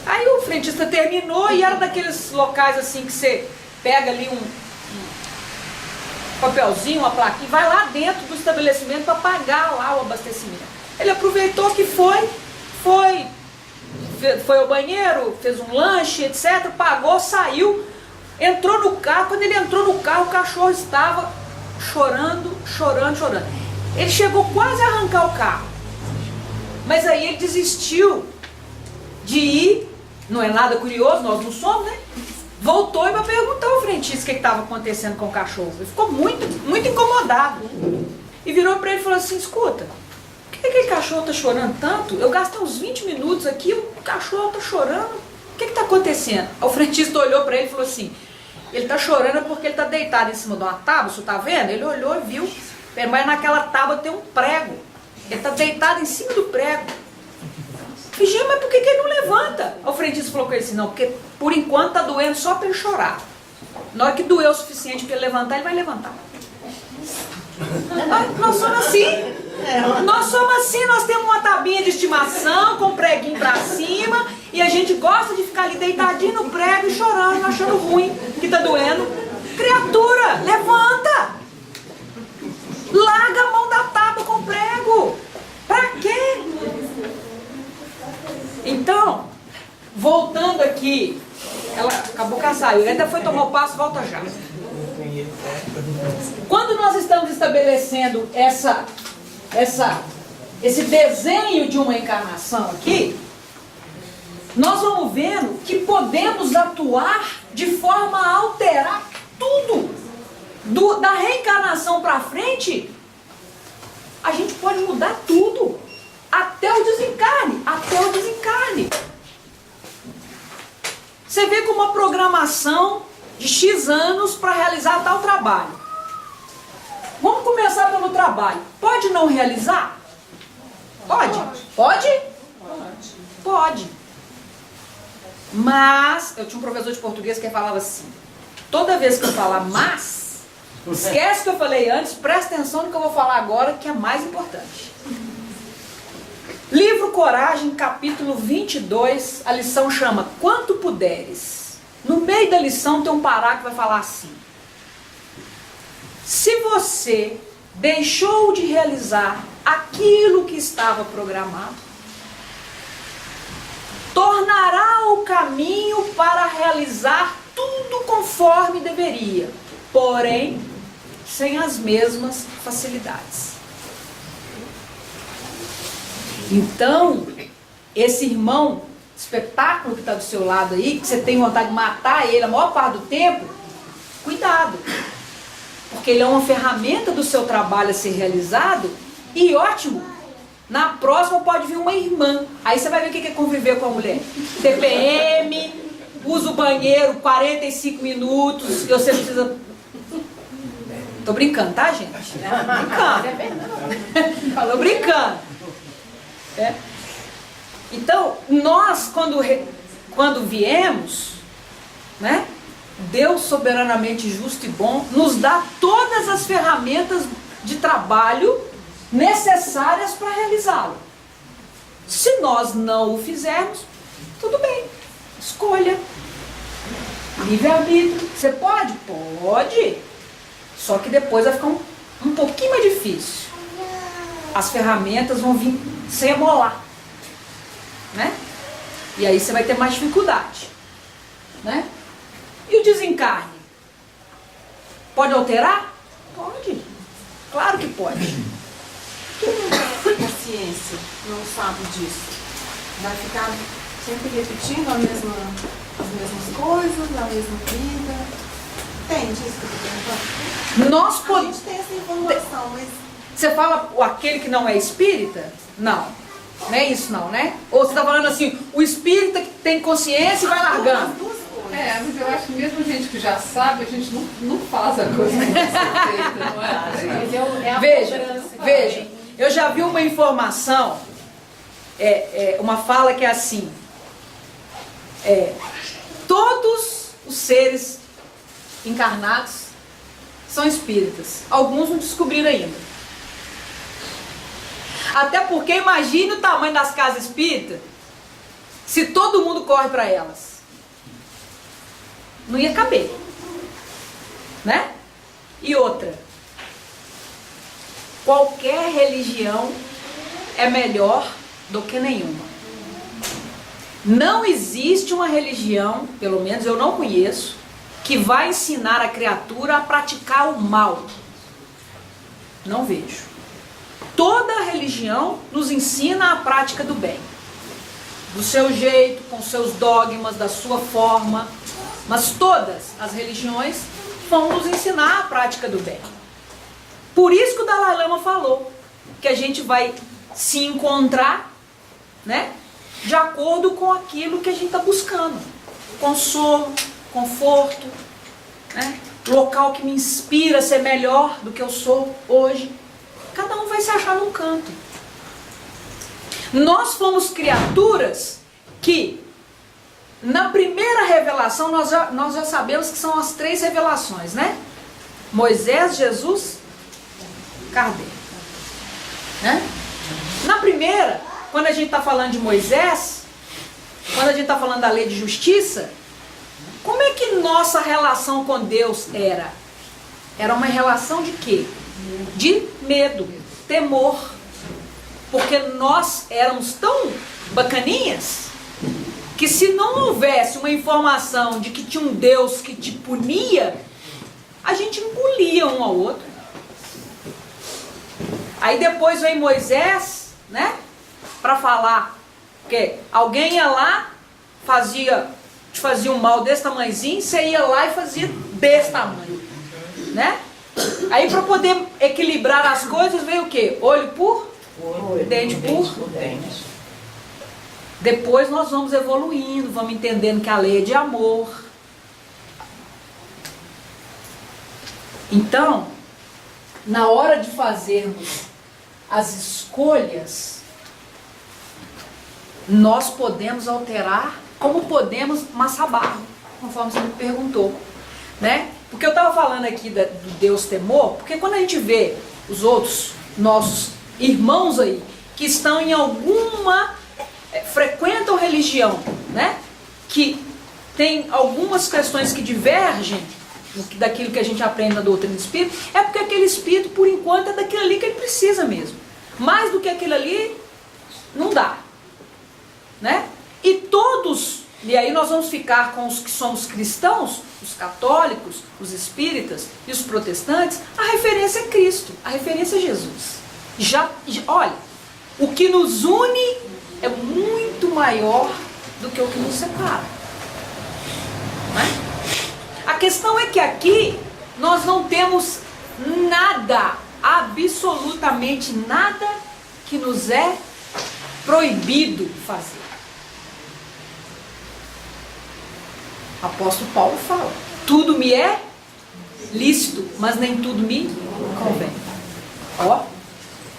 Aí o frentista terminou e era daqueles locais assim que você pega ali um papelzinho, uma plaquinha, vai lá dentro do estabelecimento para pagar lá o abastecimento. Ele aproveitou que foi ao banheiro, fez um lanche, etc., pagou, saiu, entrou no carro. Quando ele entrou no carro, o cachorro estava chorando. Ele chegou quase a arrancar o carro, mas aí ele desistiu de ir. Não é nada curioso, nós não somos, né? Voltou e vai perguntar ao frentista o que estava acontecendo com o cachorro. Ele ficou muito incomodado. E virou para ele e falou assim, escuta, o que que aquele cachorro está chorando tanto? Eu gastei uns 20 minutos aqui, o cachorro está chorando. O que está acontecendo? O frentista olhou para ele e falou assim, ele está chorando porque ele está deitado em cima de uma tábua, você está vendo? Ele olhou e viu, mas naquela tábua tem um prego. Ele está deitado em cima do prego. Eu falei, mas por que ele não levanta? O frentista falou com ele assim, não, porque por enquanto está doendo só para ele chorar. Na hora que doer o suficiente para ele levantar, ele vai levantar. Nós somos assim. Nós somos assim, nós temos uma tabinha de estimação com um preguinho pra cima e a gente gosta de ficar ali deitadinho no prego e chorando, achando ruim, que tá doendo. Criatura, levanta! Larga a mão da tábua com o prego. Pra quê? Então, voltando aqui, ela acabou que ela saiu, ainda foi tomar o passo, volta já. Quando nós estamos estabelecendo esse desenho de uma encarnação aqui, nós vamos vendo que podemos atuar de forma a alterar tudo. Da reencarnação para frente, a gente pode mudar tudo. Até o desencarne. Até o desencarne. Você vê com uma programação de X anos para realizar tal trabalho. Vamos começar pelo trabalho. Pode não realizar? Pode? Pode? Pode. Mas, eu tinha um professor de português que falava assim, toda vez que eu falar mas, esquece o que eu falei antes, presta atenção no que eu vou falar agora, que é mais importante. Livro Coragem, capítulo 22, a lição chama Quanto Puderes. No meio da lição tem um parágrafo que vai falar assim, se você deixou de realizar aquilo que estava programado, tornará o caminho para realizar tudo conforme deveria, porém, sem as mesmas facilidades. Então, esse irmão, espetáculo que está do seu lado aí, que você tem vontade de matar ele a maior parte do tempo, cuidado. Porque ele é uma ferramenta do seu trabalho a ser realizado e ótimo. Na próxima pode vir uma irmã. Aí você vai ver o que é conviver com a mulher. TPM, usa o banheiro 45 minutos e você precisa... Tô brincando, tá, gente? Brincando. Falou brincando. É. Então, nós, quando viemos, né? Deus soberanamente justo e bom nos dá todas as ferramentas de trabalho necessárias para realizá-lo. Se nós não o fizermos, tudo bem, escolha, livre-arbítrio. Você pode? Pode, só que depois vai ficar um pouquinho mais difícil. As ferramentas vão vir sem amolar, né? E aí você vai ter mais dificuldade, né? E o desencarne? Pode alterar? Pode. Claro que pode. Quem não tem consciência, não sabe disso, vai ficar sempre repetindo as mesmas coisas, a mesma vida. Entende isso que eu estou perguntando? A gente tem essa informação, mas... Você fala aquele que não é espírita? Não. Não é isso não, né? Ou você está falando assim, o espírita que tem consciência e vai largando? Mas eu acho que mesmo a gente que já sabe, a gente não faz a coisa que você feita, não é? Veja, eu já vi uma informação, uma fala que é assim, todos os seres encarnados são espíritas, alguns não descobriram ainda. Até porque imagine o tamanho das casas espíritas se todo mundo corre para elas. Não ia caber, né? E outra, qualquer religião é melhor do que nenhuma. Não existe uma religião, pelo menos eu não conheço, que vai ensinar a criatura a praticar o mal. Não vejo. Toda religião nos ensina a prática do bem. Do seu jeito, com seus dogmas, da sua forma. Mas todas as religiões vão nos ensinar a prática do bem. Por isso que o Dalai Lama falou que a gente vai se encontrar, né? De acordo com aquilo que a gente está buscando. Consolo, conforto, né? Local que me inspira a ser melhor do que eu sou hoje. Cada um vai se achar num canto. Nós fomos criaturas que, na primeira revelação, nós já sabemos que são as 3 revelações, né? Moisés, Jesus, Kardec. Né? Na primeira, quando a gente está falando de Moisés, quando a gente está falando da lei de justiça, como é que nossa relação com Deus era? Era uma relação de quê? De medo, temor. Porque nós éramos tão bacaninhas que se não houvesse uma informação de que tinha um Deus que te punia, a gente engolia um ao outro. Aí depois vem Moisés, né? Para falar que alguém ia lá, te fazia um mal desse tamanhozinho, você ia lá e fazia desse tamanho, né? Aí para poder equilibrar as coisas veio o quê? Olho por dente por dente. Depois nós vamos evoluindo, vamos entendendo que a lei é de amor. Então, na hora de fazermos as escolhas, nós podemos alterar, como podemos amassar barro, conforme você me perguntou, né? Porque eu estava falando aqui do Deus temor, porque quando a gente vê os outros nossos irmãos aí, que estão em alguma, frequentam religião, né? Que tem algumas questões que divergem daquilo que a gente aprende na doutrina do Espírito, é porque aquele Espírito, por enquanto, é daquilo ali que ele precisa mesmo. Mais do que aquilo ali, não dá. Né? E todos, e aí nós vamos ficar com os que somos cristãos, os católicos, os espíritas e os protestantes, a referência é Cristo, a referência é Jesus. Olha, o que nos une é muito maior do que o que nos separa. Né? A questão é que aqui nós não temos nada, absolutamente nada que nos é proibido fazer. O apóstolo Paulo fala, tudo me é lícito, mas nem tudo me convém. Ó,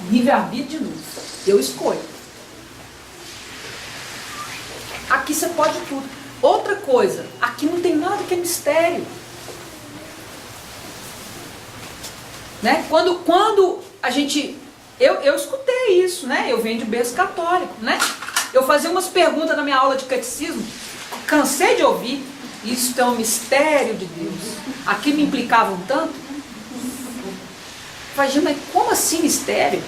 livre-arbítrio de novo. Eu escolho. Aqui você pode tudo. Outra coisa, aqui não tem nada que é mistério. Né? Quando a gente... Eu escutei isso, né? Eu venho de berço católico, né? Eu fazia umas perguntas na minha aula de catecismo, cansei de ouvir, isso é um mistério de Deus. Aqui me implicavam tanto. Falei, mas como assim mistério?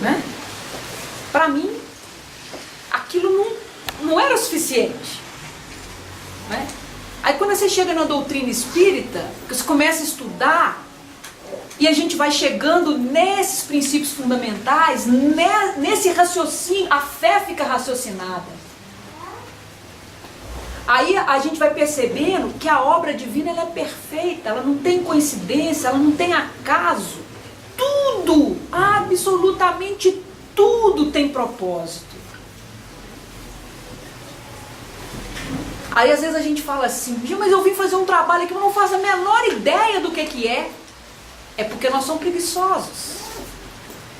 Né? Para mim, aquilo não era o suficiente. Né? Aí quando você chega na doutrina espírita, você começa a estudar, e a gente vai chegando nesses princípios fundamentais, nesse raciocínio, a fé fica raciocinada. Aí a gente vai percebendo que a obra divina ela é perfeita, ela não tem coincidência, ela não tem acaso. Tudo, absolutamente tudo tem propósito. Aí às vezes a gente fala assim, mas eu vim fazer um trabalho aqui, eu não faço a menor ideia do que é. É porque nós somos preguiçosos,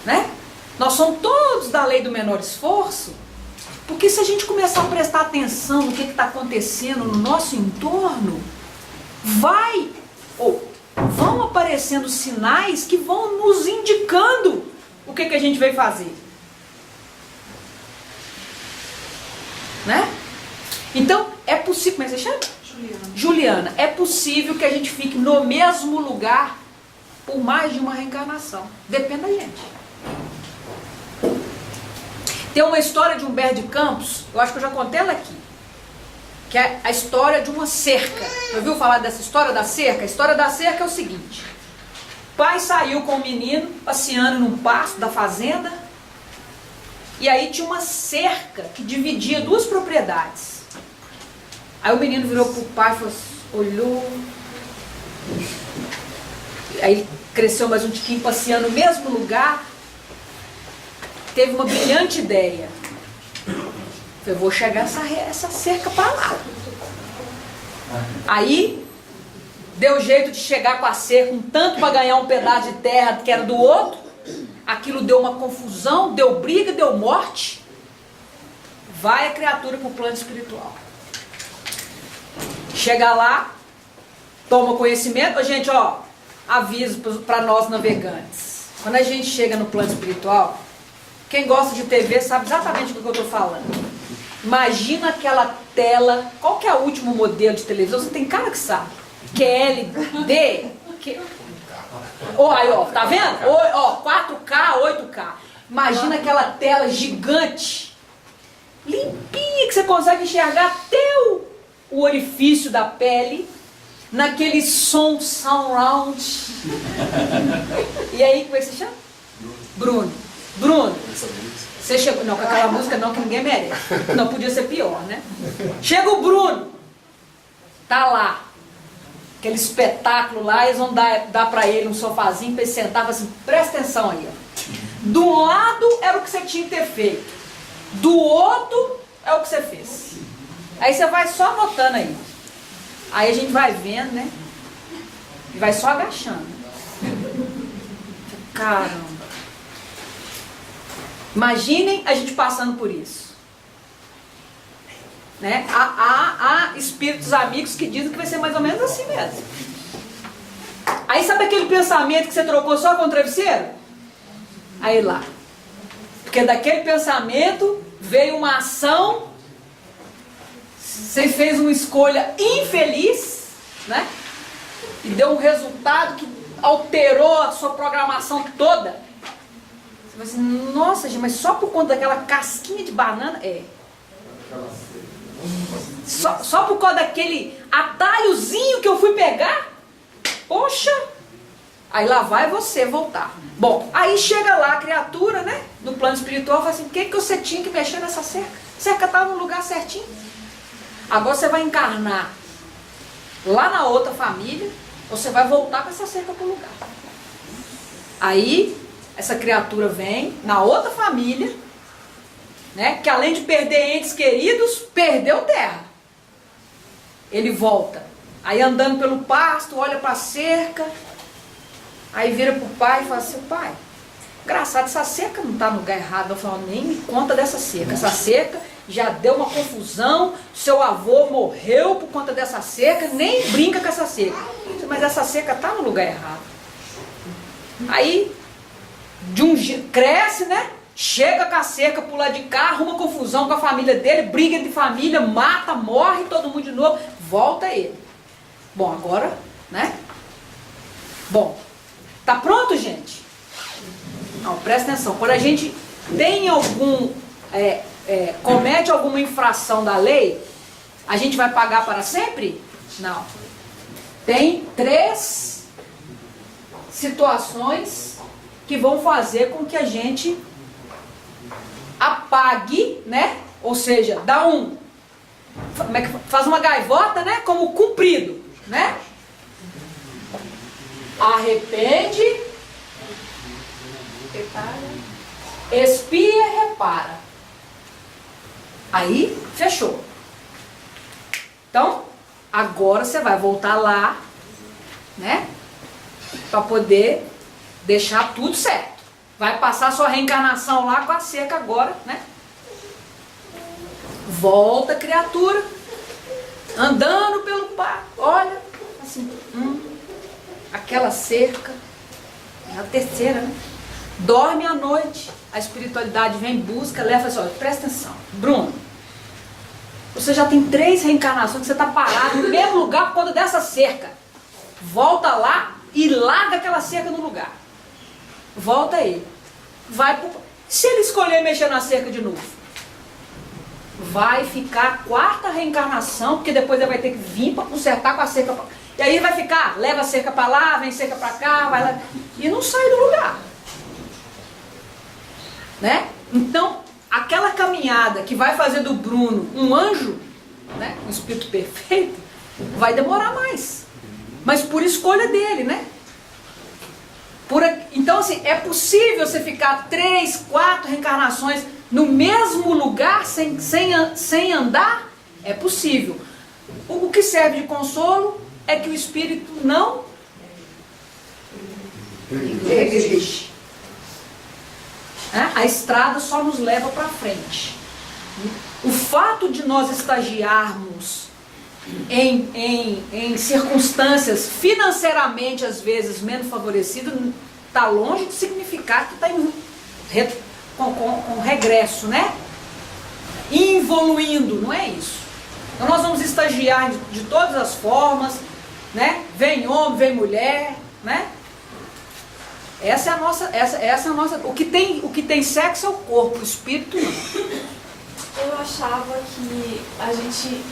né? Nós somos todos da lei do menor esforço, porque se a gente começar a prestar atenção no que está acontecendo no nosso entorno, vão aparecendo sinais que vão nos indicando o que a gente veio fazer. Né? Então, é possível... Como é que você chama? Juliana. É possível que a gente fique no mesmo lugar por mais de uma reencarnação. Depende da gente. Tem uma história de Humberto de Campos, eu acho que eu já contei ela aqui, que é a história de uma cerca. Já ouviu falar dessa história da cerca? A história da cerca é o seguinte: o pai saiu com o menino passeando num pasto da fazenda, e aí tinha uma cerca que dividia 2 propriedades. Aí o menino virou pro pai e falou assim, olhou, aí cresceu mais um tiquinho passeando no mesmo lugar. teve uma brilhante ideia. Eu vou chegar essa cerca para lá. Aí, deu jeito de chegar com a cerca, um tanto para ganhar um pedaço de terra que era do outro. Aquilo deu uma confusão, deu briga, deu morte. Vai a criatura para o plano espiritual. Chega lá, toma conhecimento. Gente, ó, aviso para nós navegantes. Quando a gente chega no plano espiritual, quem gosta de TV sabe exatamente do que eu estou falando. Imagina aquela tela, qual que é o último modelo de televisão? Você tem cara que sabe. QLD. Aí, ó, tá vendo? Ó, 4K, 8K. Imagina aquela tela gigante, limpinha, que você consegue enxergar até o orifício da pele, naquele som surround. E aí, como é que você chama? Bruno. Você chegou, não, com aquela música não, que ninguém merece. Não, podia ser pior, né? Chega o Bruno, tá lá, aquele espetáculo lá, eles vão dar pra ele um sofazinho pra ele sentar, e assim, presta atenção aí, ó. De um lado era o que você tinha que ter feito, do outro é o que você fez. Aí você vai só anotando aí. Aí a gente vai vendo, né? E vai só agachando. Caramba. Imaginem a gente passando por isso. Né? Há espíritos amigos que dizem que vai ser mais ou menos assim mesmo. Aí sabe aquele pensamento que você trocou só com o travesseiro? Aí lá. Porque daquele pensamento veio uma ação, você fez uma escolha infeliz, né? E deu um resultado que alterou a sua programação toda. Você vai assim, nossa, gente, mas só por conta daquela casquinha de banana? Só por causa daquele atalhozinho que eu fui pegar? Poxa! Aí lá vai você voltar. Bom, aí chega lá a criatura, né? No plano espiritual, fala assim, o que você tinha que mexer nessa cerca? A cerca estava no lugar certinho. Agora você vai encarnar lá na outra família, ou você vai voltar com essa cerca para o lugar. Aí, essa criatura vem na outra família, né? Que além de perder entes queridos, perdeu terra. Ele volta. Aí andando pelo pasto, olha para a cerca. Aí vira para o pai e fala assim, pai, engraçado, essa cerca não está no lugar errado. Eu falo, nem me conta dessa cerca. Essa cerca já deu uma confusão, seu avô morreu por conta dessa cerca, nem brinca com essa cerca. Mas essa cerca está no lugar errado. Aí, cresce, né? Chega com a cerca pro lado de cá, arruma confusão com a família dele, briga de família, mata, morre, todo mundo de novo, volta ele. Bom, agora, né? Bom, tá pronto, gente? Não, presta atenção. Quando a gente tem comete alguma infração da lei, a gente vai pagar para sempre? Não. Tem 3 situações que vão fazer com que a gente apague, né? Ou seja, faz uma gaivota, né? Como cumprido, né? Arrepende, expia e repara. Aí, fechou. Então, agora você vai voltar lá, né? Para poder deixar tudo certo. Vai passar sua reencarnação lá com a cerca agora, né? Volta, criatura. Andando pelo parque. Olha, assim, aquela cerca. É a terceira, né? Dorme à noite. A espiritualidade vem em busca, leva assim, olha, presta atenção. Bruno, você já tem 3 reencarnações que você está parado no mesmo lugar por conta dessa cerca. Volta lá e larga aquela cerca no lugar. Volta aí. Se ele escolher mexer na cerca de novo, vai ficar a 4ª reencarnação, porque depois ele vai ter que vir para consertar com a cerca. E aí ele vai ficar, leva a cerca para lá, vem cerca para cá, vai lá, e não sai do lugar. Né? Então, aquela caminhada que vai fazer do Bruno um anjo, né, um espírito perfeito, vai demorar mais. Mas por escolha dele, né? Então, assim, é possível você ficar 3, 4 reencarnações no mesmo lugar sem andar? É possível. O que serve de consolo é que o espírito não regride. A estrada só nos leva para frente. O fato de nós estagiarmos em circunstâncias financeiramente, às vezes, menos favorecidas, está longe de significar que está com regresso, né? Evoluindo, não é isso. Então nós vamos estagiar de todas as formas, né? Vem homem, vem mulher, né? Essa é a nossa. O que tem sexo é o corpo, o espírito não. Eu achava que a gente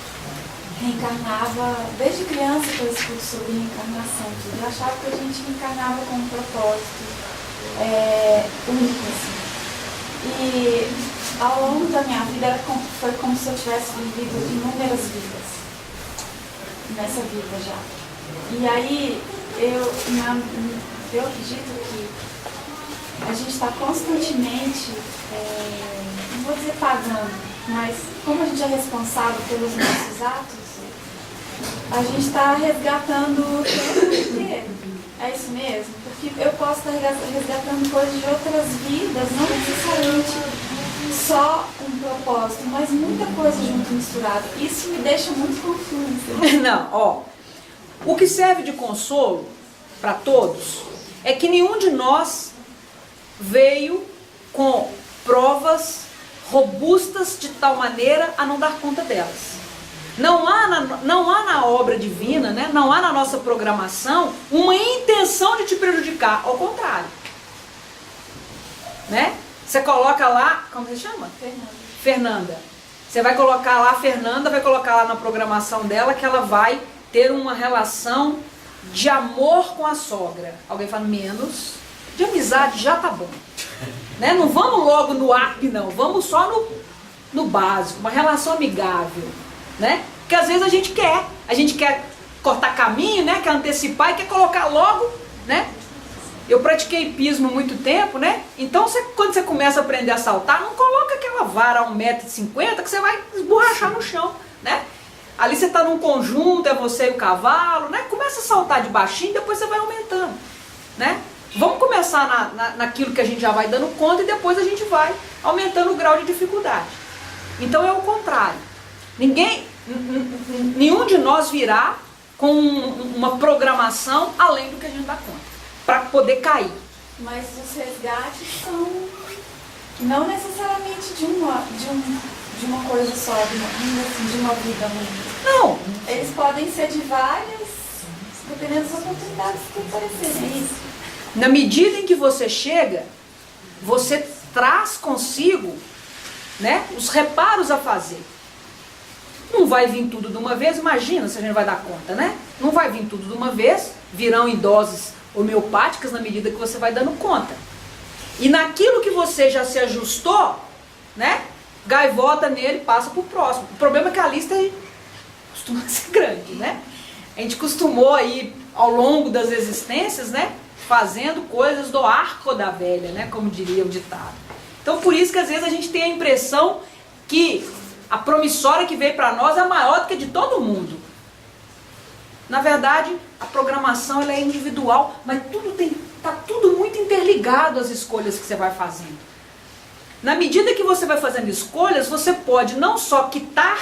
reencarnava, desde criança que eu escuto sobre reencarnação, tudo. Eu achava que a gente reencarnava com um propósito único, assim. E ao longo da minha vida foi como se eu tivesse vivido inúmeras vidas, nessa vida já. E aí eu acredito que a gente está constantemente, não vou dizer pagando, mas como a gente é responsável pelos nossos atos, a gente está resgatando o tempo inteiro. É isso mesmo? Porque eu posso estar resgatando coisas de outras vidas, não necessariamente só um propósito, mas muita coisa junto misturada. Isso me deixa muito confusa. Não, ó. O que serve de consolo para todos é que nenhum de nós veio com provas robustas de tal maneira a não dar conta delas. Não há na obra divina, né? Não há na nossa programação uma intenção de te prejudicar, ao contrário. Né? Você coloca lá, como você chama? Fernanda. Você vai colocar lá a Fernanda, vai colocar lá na programação dela que ela vai ter uma relação de amor com a sogra. Alguém fala, menos de amizade já tá bom. Né? Não vamos logo no up, não. Vamos só no básico, uma relação amigável. Né? Porque às vezes a gente quer cortar caminho, né? Quer antecipar e quer colocar logo, né? Eu pratiquei hipismo há muito tempo, né? Então quando você começa a aprender a saltar, não coloca aquela vara a 1,50 m que você vai esborrachar no chão, né? Ali você está num conjunto, é você e o cavalo, né? Começa a saltar de baixinho, depois você vai aumentando, né? Vamos começar naquilo que a gente já vai dando conta e depois a gente vai aumentando o grau de dificuldade. Então é o contrário. Nenhum de nós virá com uma programação além do que a gente dá conta, para poder cair. Mas os resgates são não necessariamente de uma coisa só, de uma vida única. Não. Eles podem ser de várias, dependendo das oportunidades que aparecerem. É isso. Na medida em que você chega, você traz consigo, né, os reparos a fazer. Não vai vir tudo de uma vez, imagina se a gente vai dar conta, né? Não vai vir tudo de uma vez, virão em doses homeopáticas na medida que você vai dando conta. E naquilo que você já se ajustou, né? Gaivota nele, passa pro próximo. O problema é que a lista costuma ser grande, né? A gente costumou aí, ao longo das existências, né? Fazendo coisas do arco da velha, né? Como diria o ditado. Então por isso que às vezes a gente tem a impressão que a promissória que veio para nós é maior do que a de todo mundo. Na verdade, a programação ela é individual, mas tá tudo muito interligado às escolhas que você vai fazendo. Na medida que você vai fazendo escolhas, você pode não só quitar,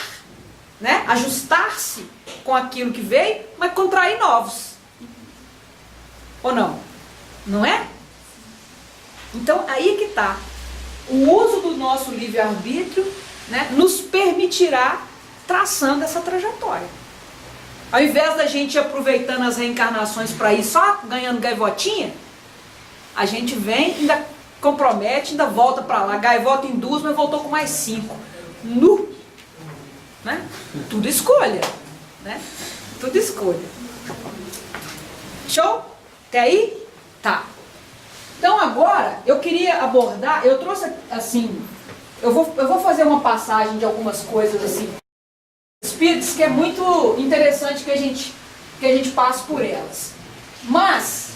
né, ajustar-se com aquilo que veio, mas contrair novos. Ou não? Não é? Então, aí que está. O uso do nosso livre-arbítrio, né, nos permitirá traçando essa trajetória. Ao invés da gente ir aproveitando as reencarnações para ir só ganhando gaivotinha, a gente vem, ainda compromete, ainda volta para lá. Gaivota em 2, mas voltou com mais 5. Né? Tudo escolha. Né? Tudo escolha. Show? Até aí? Tá. Então agora, eu queria abordar, eu trouxe assim, eu vou fazer uma passagem de algumas coisas assim, espíritos, que é muito interessante que a gente passe por elas. Mas,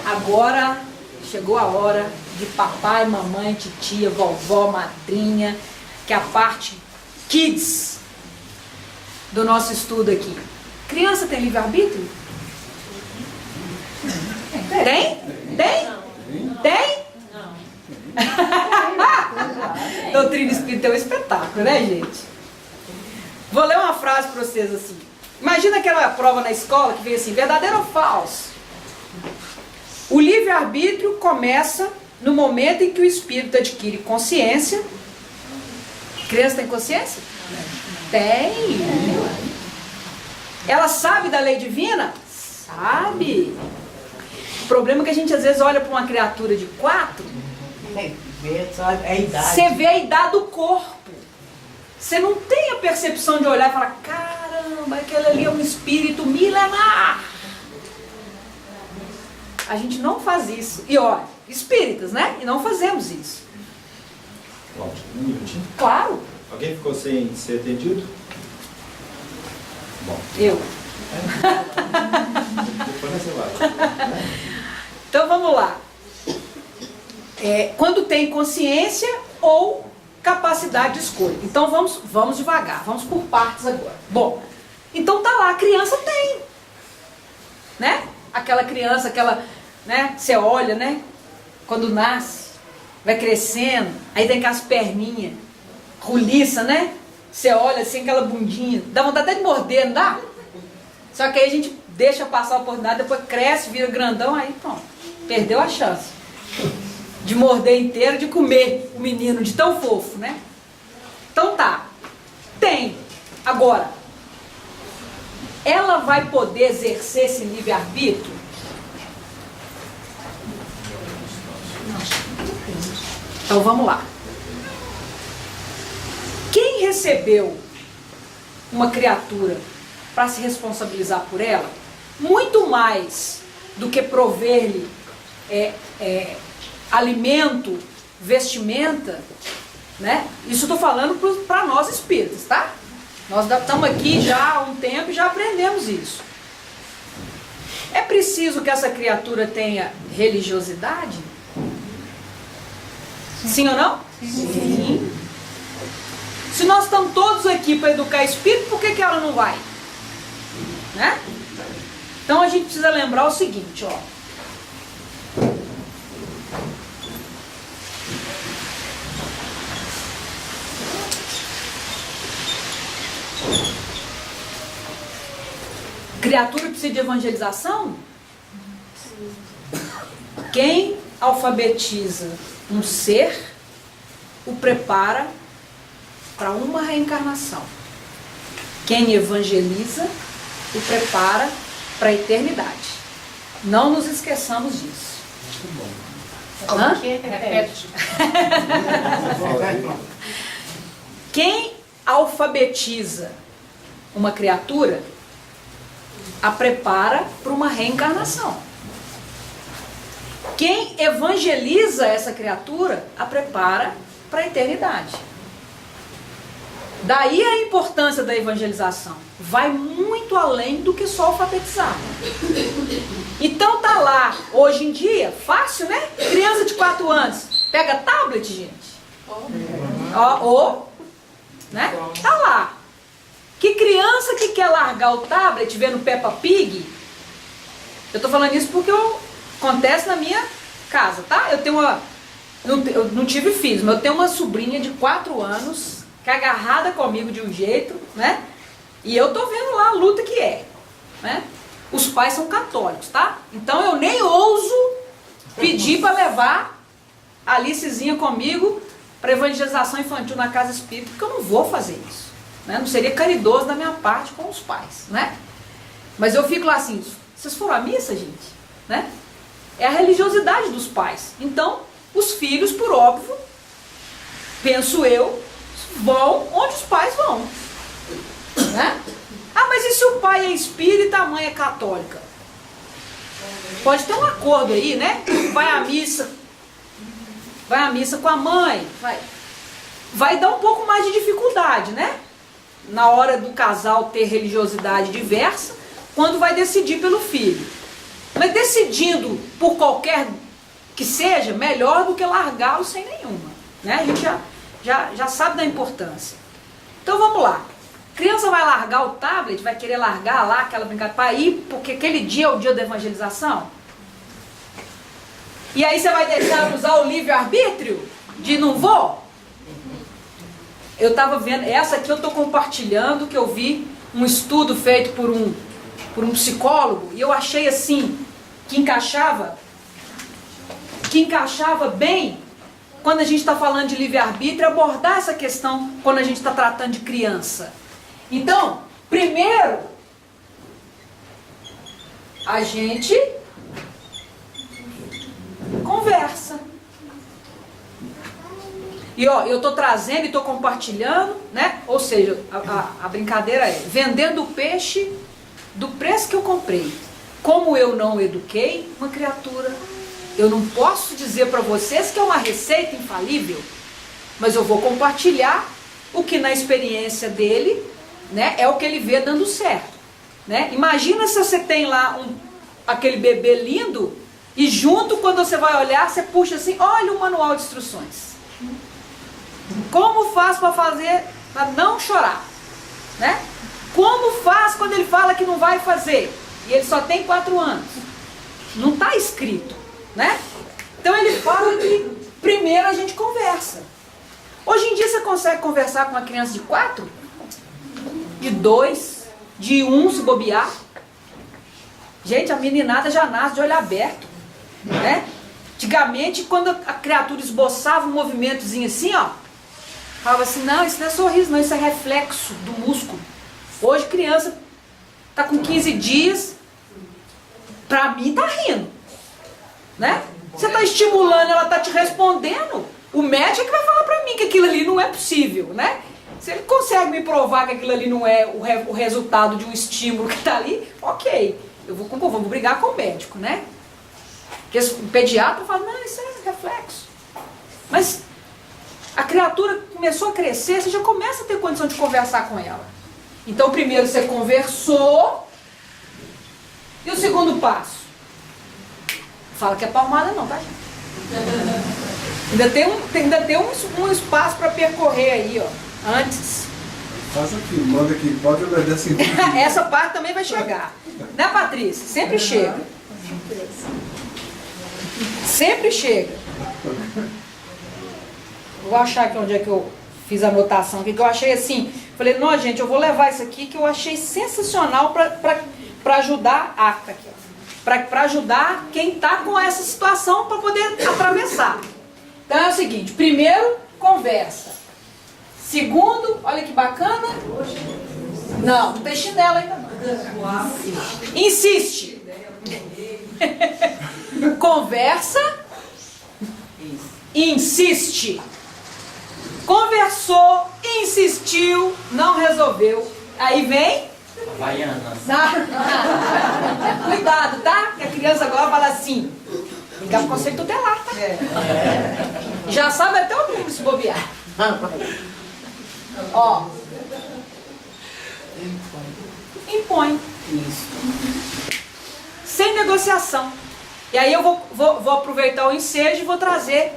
agora chegou a hora de papai, mamãe, titia, vovó, madrinha, que é a parte kids do nosso estudo aqui. Criança tem livre-arbítrio? Tem? Tem? Tem? Doutrina espírita é um espetáculo, né, gente? Vou ler uma frase para vocês assim. Imagina aquela prova na escola que vem assim, verdadeiro ou falso? O livre-arbítrio começa no momento em que o espírito adquire consciência. Criança tem consciência? Tem. Ela sabe da lei divina? Sabe. O problema é que a gente às vezes olha para uma criatura de 4, você vê a idade do corpo. Você não tem a percepção de olhar e falar, caramba, aquele ali é um espírito milenar. A gente não faz isso. E olha, espíritas, né? E não fazemos isso. Cláudio, um minutinho. Claro. Alguém ficou sem ser atendido? Bom. Eu. Depois você vai. Então vamos lá. Quando tem consciência ou capacidade de escolha. Então vamos devagar, vamos por partes agora. Bom, então tá lá, a criança tem. Né? Aquela criança, né? Você olha, né? Quando nasce, vai crescendo, aí tem aquelas perninhas, roliça, né? Você olha assim, aquela bundinha, dá vontade até de morder, não dá? Só que aí a gente deixa passar a oportunidade, depois cresce, vira grandão, aí pronto, perdeu a chance de morder inteiro, de comer o menino, de tão fofo, né? Então tá, tem. Agora, ela vai poder exercer esse livre-arbítrio? Então vamos lá. Quem recebeu uma criatura para se responsabilizar por ela, muito mais do que prover-lhe alimento, vestimenta, né? Isso eu estou falando para nós espíritas, tá? Nós estamos aqui já há um tempo e já aprendemos isso. É preciso que essa criatura tenha religiosidade? Sim ou não? Sim. Se nós estamos todos aqui para educar espírito, por que ela não vai? Né? Então a gente precisa lembrar o seguinte, ó. Criatura precisa de evangelização? Quem alfabetiza um ser, o prepara para uma reencarnação. Quem evangeliza, o prepara para a eternidade. Não nos esqueçamos disso. Hã? Repete. Quem alfabetiza uma criatura, a prepara para uma reencarnação. Quem evangeliza essa criatura, a prepara para a eternidade. Daí a importância da evangelização. Vai muito além do que só alfabetizar. Então tá lá, hoje em dia, fácil, né? Criança de 4 anos, pega tablet, gente. Né? Tá lá. Que criança que quer largar o tablet vendo Peppa Pig? Eu tô falando isso porque acontece na minha casa, tá? Eu não tive filhos, mas eu tenho uma sobrinha de 4 anos que é agarrada comigo de um jeito, né? E eu tô vendo lá a luta que é, né? Os pais são católicos, tá? Então eu nem ouso pedir para levar a Alicezinha comigo para evangelização infantil na casa espírita, porque eu não vou fazer isso, né? Não seria caridoso da minha parte com os pais, né? Mas eu fico lá assim, vocês foram à missa, gente? Né? É a religiosidade dos pais. Então, os filhos, por óbvio, penso eu, vão onde os pais vão. Né? Ah, mas e se o pai é espírita e a mãe é católica? Pode ter um acordo aí, né? Vai à missa com a mãe, vai dar um pouco mais de dificuldade, né? Na hora do casal ter religiosidade diversa, quando vai decidir pelo filho. Mas decidindo por qualquer que seja, melhor do que largá-lo sem nenhuma. Né? A gente já sabe da importância. Então vamos lá. A criança vai largar o tablet, vai querer largar lá aquela brincadeira para ir, porque aquele dia é o dia da evangelização? E aí você vai deixar usar o livre-arbítrio de não vou? Eu estava vendo, essa aqui eu estou compartilhando, que eu vi um estudo feito por um psicólogo, e eu achei assim, que encaixava bem, quando a gente está falando de livre-arbítrio, abordar essa questão quando a gente está tratando de criança. Então, primeiro, a gente conversa. E ó, eu estou trazendo e estou compartilhando, né? Ou seja, a brincadeira é vendendo o peixe do preço que eu comprei. Como eu não eduquei uma criatura, eu não posso dizer para vocês que é uma receita infalível, mas eu vou compartilhar o que na experiência dele, né, é o que ele vê dando certo. Né? Imagina se você tem lá aquele bebê lindo e junto, quando você vai olhar, você puxa assim, olha o manual de instruções. Como faz para não chorar? Né? Como faz quando ele fala que não vai fazer? E ele só tem 4 anos. Não está escrito. Né? Então ele fala que primeiro a gente conversa. Hoje em dia você consegue conversar com uma criança de 4? De 2? De 1 se bobear? Gente, a meninada já nasce de olho aberto. Né? Antigamente, quando a criatura esboçava um movimentozinho assim, ó, falava assim, não, isso não é sorriso, não, isso é reflexo do músculo. Hoje criança tá com 15 dias, pra mim tá rindo. Né? Você tá estimulando, ela tá te respondendo, o médico é que vai falar pra mim que aquilo ali não é possível, né? Se ele consegue me provar que aquilo ali não é o resultado de um estímulo que tá ali, ok, eu vou brigar com o médico, né? Porque o pediatra fala, não, isso é reflexo. Mas a criatura começou a crescer, você já começa a ter condição de conversar com ela. Então primeiro você conversou, e o segundo passo? Fala que é palmada não, tá, gente? Ainda tem um espaço para percorrer aí, ó, antes. Faz aqui, manda aqui, pode obedecer. Essa parte também vai chegar. Né, Patrícia? Sempre chega. Sempre chega. Vou achar aqui onde é que eu fiz a anotação aqui, que eu achei assim. Falei, não, gente, eu vou levar isso aqui que eu achei sensacional para ajudar aqui, ó. Para ajudar quem está com essa situação para poder atravessar. Então é o seguinte, primeiro, conversa. Segundo, olha que bacana. Não tem chinelo ainda não. Insiste. Conversa. Insiste. Conversou, insistiu, não resolveu. Aí vem... Havaianas. Cuidado, tá? Que a criança agora fala assim. Ligar pro conselho tutelar, tá? Já sabe até o número se bobear. Ó. Impõe. Isso. Sem negociação. E aí eu vou aproveitar o ensejo e vou trazer,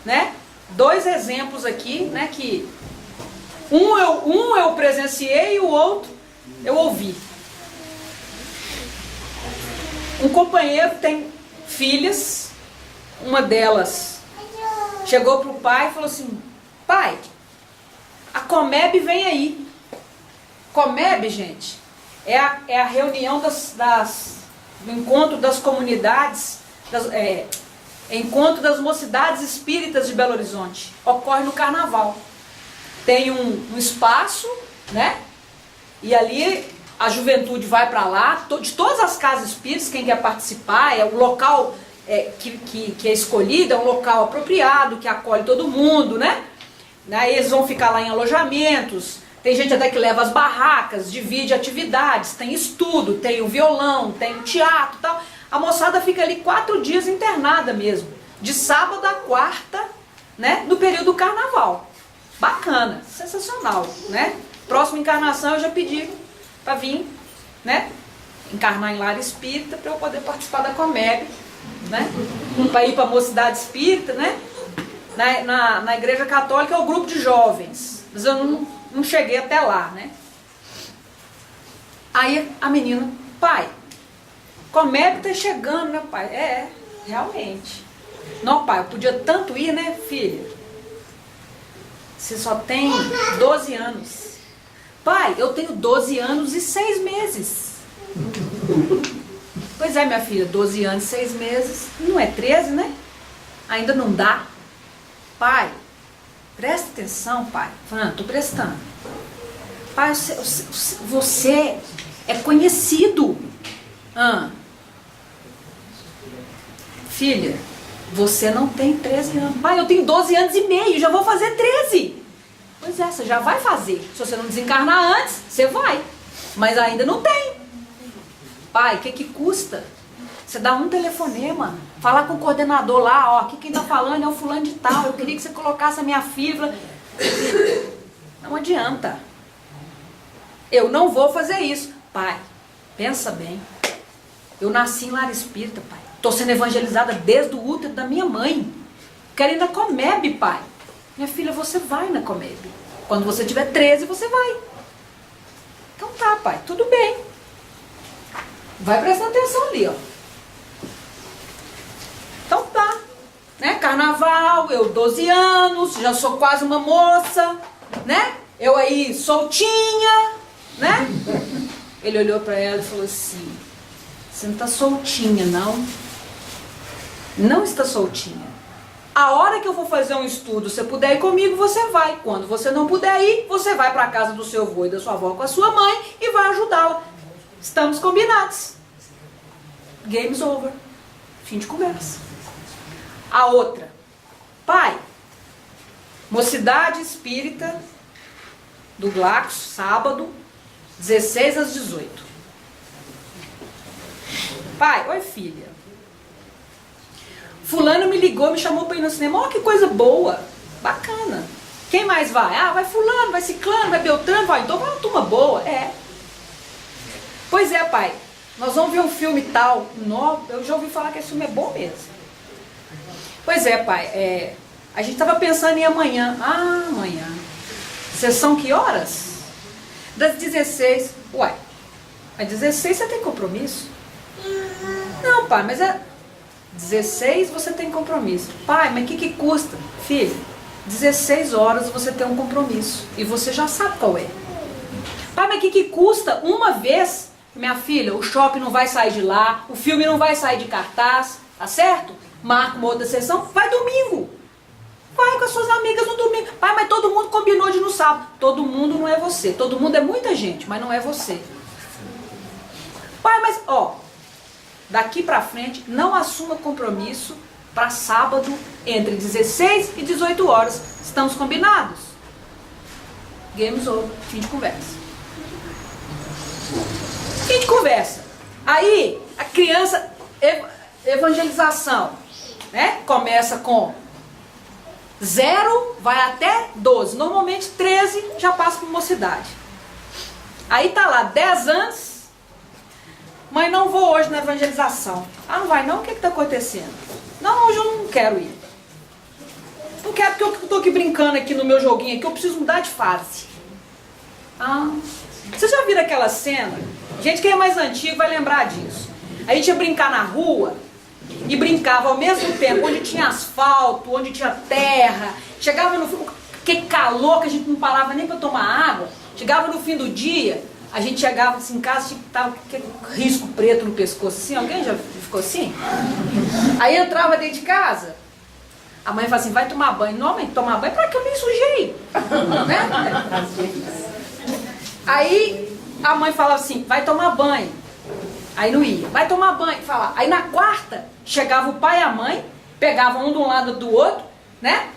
né, 2 exemplos aqui, né, que um eu presenciei e o outro eu ouvi. Um companheiro tem filhas, uma delas chegou pro pai e falou assim, pai, a Comeb vem aí. Comeb, gente, é a reunião do encontro das comunidades, encontro das mocidades espíritas de Belo Horizonte. Ocorre no carnaval. Tem um espaço, né? E ali a juventude vai para lá, de todas as casas espíritas, quem quer participar, é o local que é escolhido, é um local apropriado, que acolhe todo mundo, né? Aí eles vão ficar lá em alojamentos, tem gente até que leva as barracas, divide atividades, tem estudo, tem o violão, tem o teatro e tal. A moçada fica ali 4 dias internada mesmo, de sábado a quarta, né? No período do carnaval. Bacana, sensacional, né? Próxima encarnação eu já pedi para vir, né? encarnar em lar espírita para eu poder participar da Comeb, né? Para ir para a mocidade espírita, né? Na igreja católica é o grupo de jovens, mas eu não cheguei até lá, né? Aí a menina, pai, Comeb tá chegando, né, pai? Realmente. Não, pai, eu podia tanto ir, né, filha? Você só tem 12 anos. Pai, eu tenho 12 anos e 6 meses. Pois é, minha filha, 12 anos e 6 meses, não é 13, né? Ainda não dá. Pai, presta atenção, pai. Falando, tô prestando. Pai, você é conhecido. Filha, você não tem 13 anos. Pai, eu tenho 12 anos e meio, já vou fazer 13. Pois é, você já vai fazer. Se você não desencarnar antes, você vai. Mas ainda não tem. Pai, o que custa? Você dá um telefonema, falar com o coordenador lá, ó, aqui quem tá falando é o fulano de tal, eu queria que você colocasse a minha filha. Não adianta. Eu não vou fazer isso. Pai, pensa bem. Eu nasci em lar espírita, pai. Tô sendo evangelizada desde o útero da minha mãe. Quero ir na Comeb, pai. Minha filha, você vai na Comeb. Quando você tiver 13, você vai. Então tá, pai, tudo bem. Vai prestando atenção ali, ó. Então tá, né? Carnaval, eu 12 anos, já sou quase uma moça, né? Eu aí soltinha, né? Ele olhou pra ela e falou assim, você não tá soltinha, não? Não está soltinha. A hora que eu for fazer um estudo, se você puder ir comigo, você vai. Quando você não puder ir, você vai pra casa do seu avô e da sua avó com a sua mãe e vai ajudá-la. Estamos combinados. Game's over. Fim de conversa. A outra. Pai, mocidade espírita do Glaxo, sábado, 16 às 18. Pai, oi filha. Fulano me ligou, me chamou para ir no cinema. Ó, que coisa boa. Bacana. Quem mais vai? Ah, vai fulano, vai ciclano, vai beltrano, vai. Então vai uma turma boa. Pois é, pai. Nós vamos ver um filme tal. Eu já ouvi falar que esse filme é bom mesmo. Pois é, pai. A gente estava pensando em amanhã. Ah, amanhã. Sessão que horas? Das 16. Uai, às 16 você tem compromisso? Não, pai, mas 16 você tem compromisso. Pai, mas o que custa? Filho, 16 horas você tem um compromisso. E você já sabe qual é. Pai, mas o que custa uma vez? Minha filha, o shopping não vai sair de lá, o filme não vai sair de cartaz, tá certo? Marca uma outra sessão, vai domingo. Vai com as suas amigas no domingo. Pai, mas todo mundo combinou de ir no sábado. Todo mundo não é você. Todo mundo é muita gente, mas não é você. Pai, mas, ó, daqui pra frente, não assuma compromisso para sábado entre 16 e 18 horas. Estamos combinados? Game's over. Fim de conversa. Fim de conversa. Aí, a criança, evangelização, né? Começa com 0, vai até 12. Normalmente 13 já passa por mocidade. Aí tá lá, 10 anos. Mãe, não vou hoje na evangelização. Ah, não vai não? O que tá acontecendo? Não, hoje eu não quero ir. Não quero porque eu tô aqui brincando aqui no meu joguinho aqui, eu preciso mudar de fase. Ah, vocês já viram aquela cena? Gente que é mais antigo vai lembrar disso. A gente ia brincar na rua e brincava ao mesmo tempo, onde tinha asfalto, onde tinha terra. Chegava no que calor que a gente não parava nem para tomar água. Chegava no fim do dia, a gente chegava assim, em casa, tava aquele risco preto no pescoço, assim. Alguém já ficou assim? Aí entrava dentro de casa, a mãe fala assim, vai tomar banho. Não, mãe, tomar banho pra que eu nem sujei? Né? Aí a mãe falava assim, vai tomar banho. Aí não ia, vai tomar banho. Fala. Aí na quarta, chegava o pai e a mãe, pegavam um de um lado do outro, né?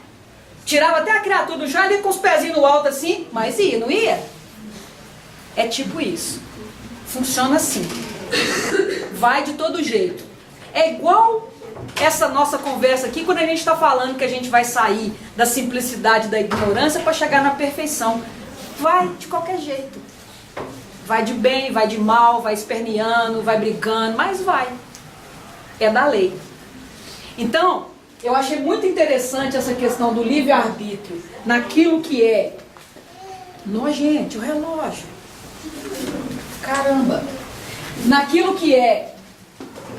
Tirava até a criatura do chão, ali com os pezinhos no alto assim, mas ia, não ia? É tipo isso. Funciona assim. Vai de todo jeito. É igual essa nossa conversa aqui, quando a gente está falando que a gente vai sair da simplicidade da ignorância para chegar na perfeição. Vai de qualquer jeito. Vai de bem, vai de mal, vai esperneando, vai brigando, mas vai. É da lei. Então, eu achei muito interessante essa questão do livre-arbítrio naquilo que é nojento, o relógio. Caramba! Naquilo que é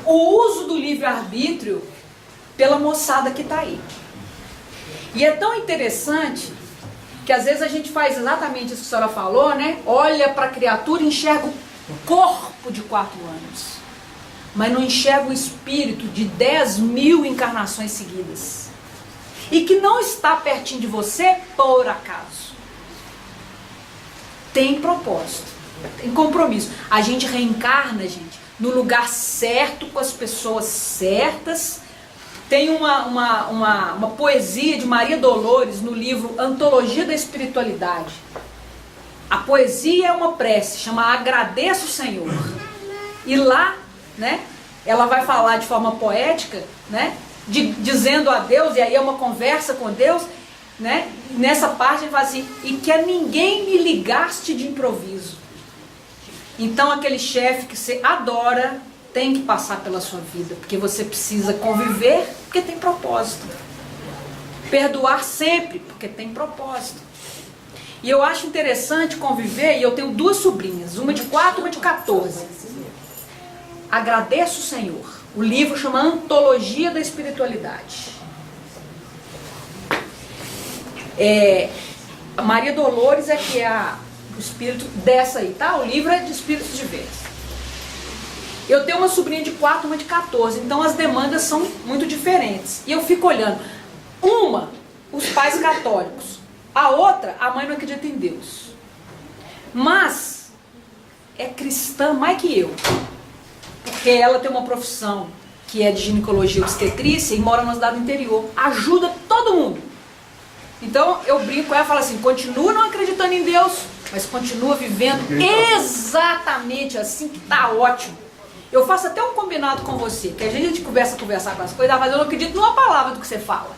o uso do livre-arbítrio pela moçada que está aí. E é tão interessante que às vezes a gente faz exatamente isso que a senhora falou, né? Olha para a criatura e enxerga o corpo de 4 anos, mas não enxerga o espírito de 10.000 encarnações seguidas. E que não está pertinho de você por acaso. Tem propósito, tem compromisso. A gente reencarna, gente, no lugar certo, com as pessoas certas. Tem uma poesia de Maria Dolores no livro Antologia da Espiritualidade. A poesia é uma prece, chama Agradeço, Senhor. E lá, né, ela vai falar de forma poética, né, dizendo a Deus, e aí é uma conversa com Deus, né, nessa parte ele fala assim, e que a ninguém me ligaste de improviso. Então aquele chefe que você adora tem que passar pela sua vida, porque você precisa conviver, porque tem propósito. Perdoar sempre, porque tem propósito. E eu acho interessante conviver, e eu tenho 2 sobrinhas, uma de 4 e uma de 14. Agradeço o Senhor. O livro chama Antologia da Espiritualidade. A Maria Dolores é que é o espírito dessa aí, tá? O livro é de espíritos diversos. Eu tenho uma sobrinha de 4 e uma de 14, então as demandas são muito diferentes. E eu fico olhando. Uma, os pais católicos. A outra, a mãe não acredita em Deus. Mas é cristã mais que eu. Porque ela tem uma profissão que é de ginecologia e obstetrícia e mora na cidade do interior. Ajuda todo mundo. Então eu brinco com ela e falo assim, continua não acreditando em Deus, mas continua vivendo exatamente assim que tá ótimo. Eu faço até um combinado com você, que a gente conversa com as coisas, mas eu não acredito numa palavra do que você fala.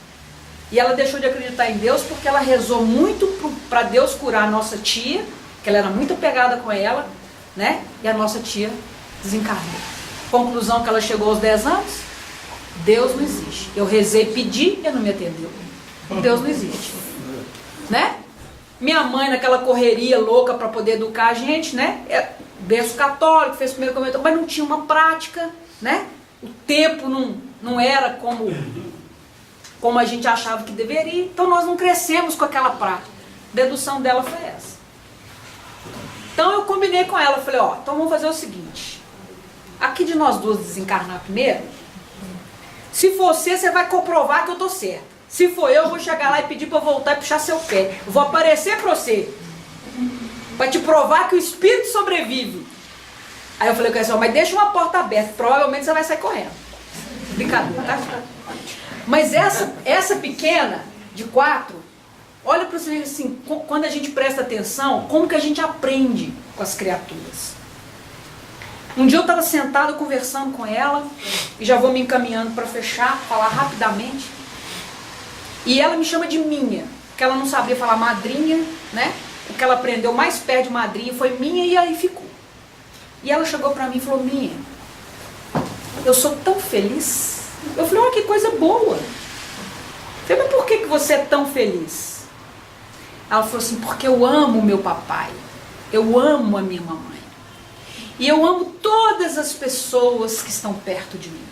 E ela deixou de acreditar em Deus porque ela rezou muito para Deus curar a nossa tia, que ela era muito apegada com ela, né? E a nossa tia desencarnou. Conclusão que ela chegou aos 10 anos, Deus não existe. Eu rezei, pedi, ele não me atendeu. Deus não existe. Né? Minha mãe naquela correria louca para poder educar a gente, né? Berço católico, fez primeiro comentário, mas não tinha uma prática, né? O tempo não era como a gente achava que deveria, então nós não crescemos com aquela prática. A dedução dela foi essa. Então eu combinei com ela, falei, ó, então vamos fazer o seguinte, aqui de nós duas desencarnar primeiro, se for você vai comprovar que eu tô certa. Se for eu vou chegar lá e pedir para voltar e puxar seu pé. Eu vou aparecer para você. Para te provar que o espírito sobrevive. Aí eu falei com ela, mas deixa uma porta aberta, provavelmente você vai sair correndo. Brincadeira, tá? Mas essa pequena, de 4, olha para você assim, quando a gente presta atenção, como que a gente aprende com as criaturas. Um dia eu estava sentado conversando com ela, e já vou me encaminhando para fechar, falar rapidamente. E ela me chama de minha, porque ela não sabia falar madrinha, né? O que ela aprendeu mais perto de madrinha foi minha e aí ficou. E ela chegou pra mim e falou, minha, eu sou tão feliz. Eu falei, olha que coisa boa. Eu falei, mas por que você é tão feliz? Ela falou assim, porque eu amo o meu papai, eu amo a minha mamãe. E eu amo todas as pessoas que estão perto de mim.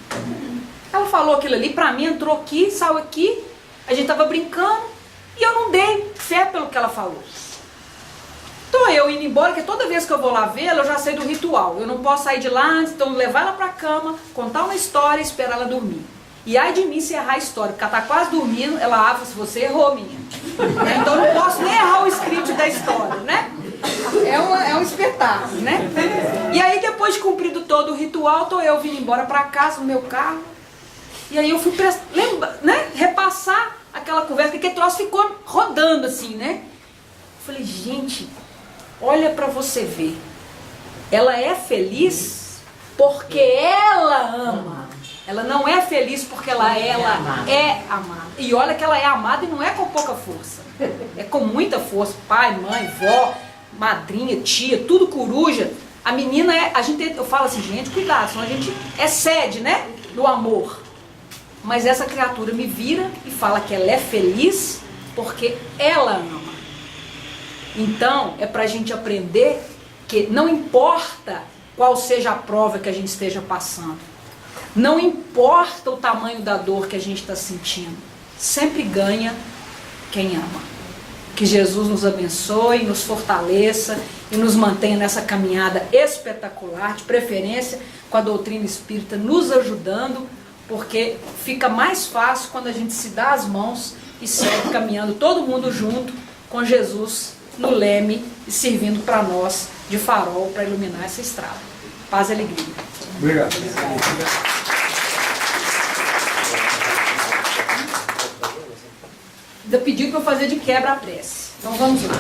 Ela falou aquilo ali, pra mim entrou aqui, saiu aqui, a gente tava brincando e eu não dei fé pelo que ela falou. Então eu indo embora, porque toda vez que eu vou lá vê-la, eu já sei do ritual. Eu não posso sair de lá antes, então levar ela pra cama, contar uma história e esperar ela dormir. E ai de mim se errar a história, porque ela tá quase dormindo, ela abre, se você errou, minha. Então eu não posso nem errar o script da história, né? É um espetáculo, né? E aí depois de cumprido todo o ritual, tô eu vindo embora pra casa no meu carro. E aí eu fui repassar aquela conversa, porque aquele troço ficou rodando assim, né? Eu falei, gente, olha pra você ver. Ela é feliz porque ela ama. Ela não é feliz porque ela é amada. E olha que ela é amada e não é com pouca força. É com muita força. Pai, mãe, vó, madrinha, tia, tudo coruja. A menina eu falo assim, gente, cuidado, senão a gente excede, né? Do amor. Mas essa criatura me vira e fala que ela é feliz porque ela ama. Então, é pra gente aprender que não importa qual seja a prova que a gente esteja passando, não importa o tamanho da dor que a gente está sentindo, sempre ganha quem ama. Que Jesus nos abençoe, nos fortaleça e nos mantenha nessa caminhada espetacular, de preferência com a doutrina espírita nos ajudando, porque fica mais fácil quando a gente se dá as mãos e segue caminhando todo mundo junto com Jesus no leme e servindo para nós de farol para iluminar essa estrada. Paz e alegria. Obrigado. Ainda pediu para eu fazer de quebra a prece. Então vamos lá.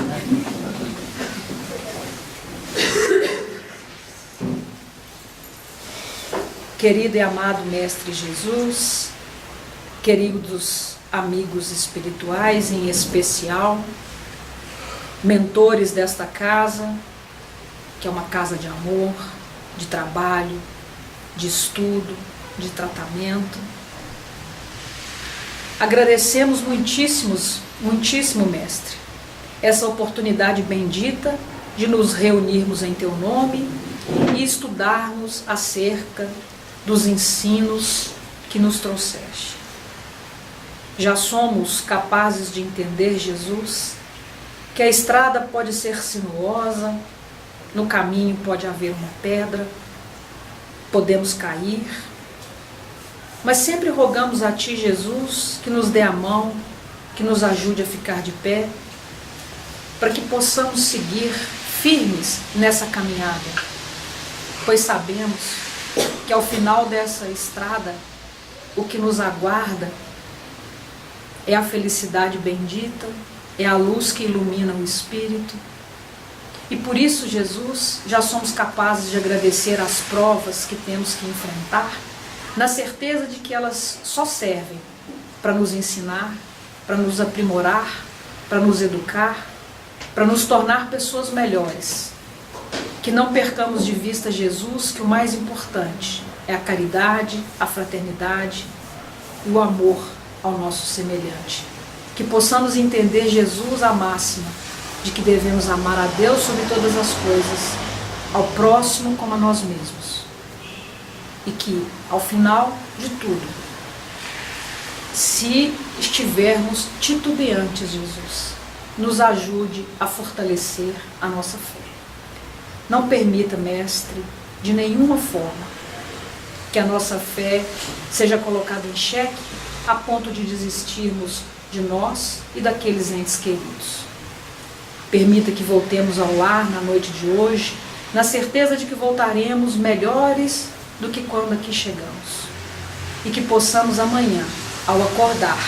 Querido e amado Mestre Jesus, queridos amigos espirituais, em especial, mentores desta casa, que é uma casa de amor, de trabalho, de estudo, de tratamento. Agradecemos muitíssimo, Mestre, essa oportunidade bendita de nos reunirmos em Teu nome e estudarmos acerca dos ensinos que nos trouxeste. Já somos capazes de entender, Jesus, que a estrada pode ser sinuosa, no caminho pode haver uma pedra, podemos cair, mas sempre rogamos a Ti, Jesus, que nos dê a mão, que nos ajude a ficar de pé, para que possamos seguir firmes nessa caminhada, pois sabemos que ao final dessa estrada, o que nos aguarda é a felicidade bendita, é a luz que ilumina o espírito. E por isso, Jesus, já somos capazes de agradecer as provas que temos que enfrentar, na certeza de que elas só servem para nos ensinar, para nos aprimorar, para nos educar, para nos tornar pessoas melhores. Que não percamos de vista, Jesus, que o mais importante é a caridade, a fraternidade e o amor ao nosso semelhante. Que possamos entender, Jesus, a máxima de que devemos amar a Deus sobre todas as coisas, ao próximo como a nós mesmos. E que, ao final de tudo, se estivermos titubeantes, Jesus, nos ajude a fortalecer a nossa fé. Não permita, Mestre, de nenhuma forma, que a nossa fé seja colocada em xeque a ponto de desistirmos de nós e daqueles entes queridos. Permita que voltemos ao lar na noite de hoje, na certeza de que voltaremos melhores do que quando aqui chegamos. E que possamos amanhã, ao acordar,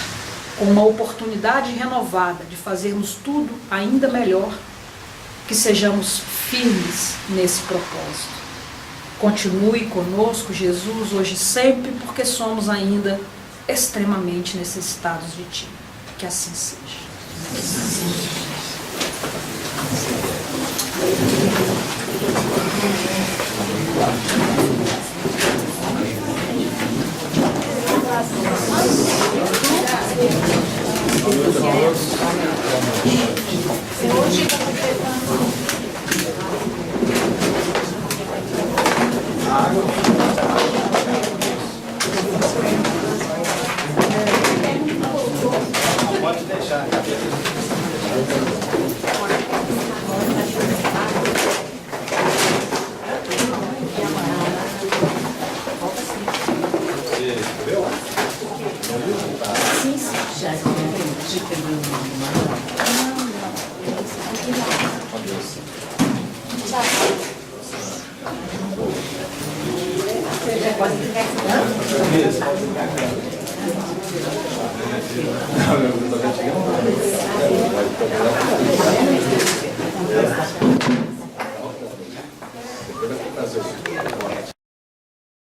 com uma oportunidade renovada de fazermos tudo ainda melhor, que sejamos firmes nesse propósito. Continue conosco, Jesus, hoje e sempre, porque somos ainda extremamente necessitados de Ti. Que assim seja. Pode deixar. Não, eu tô chegando.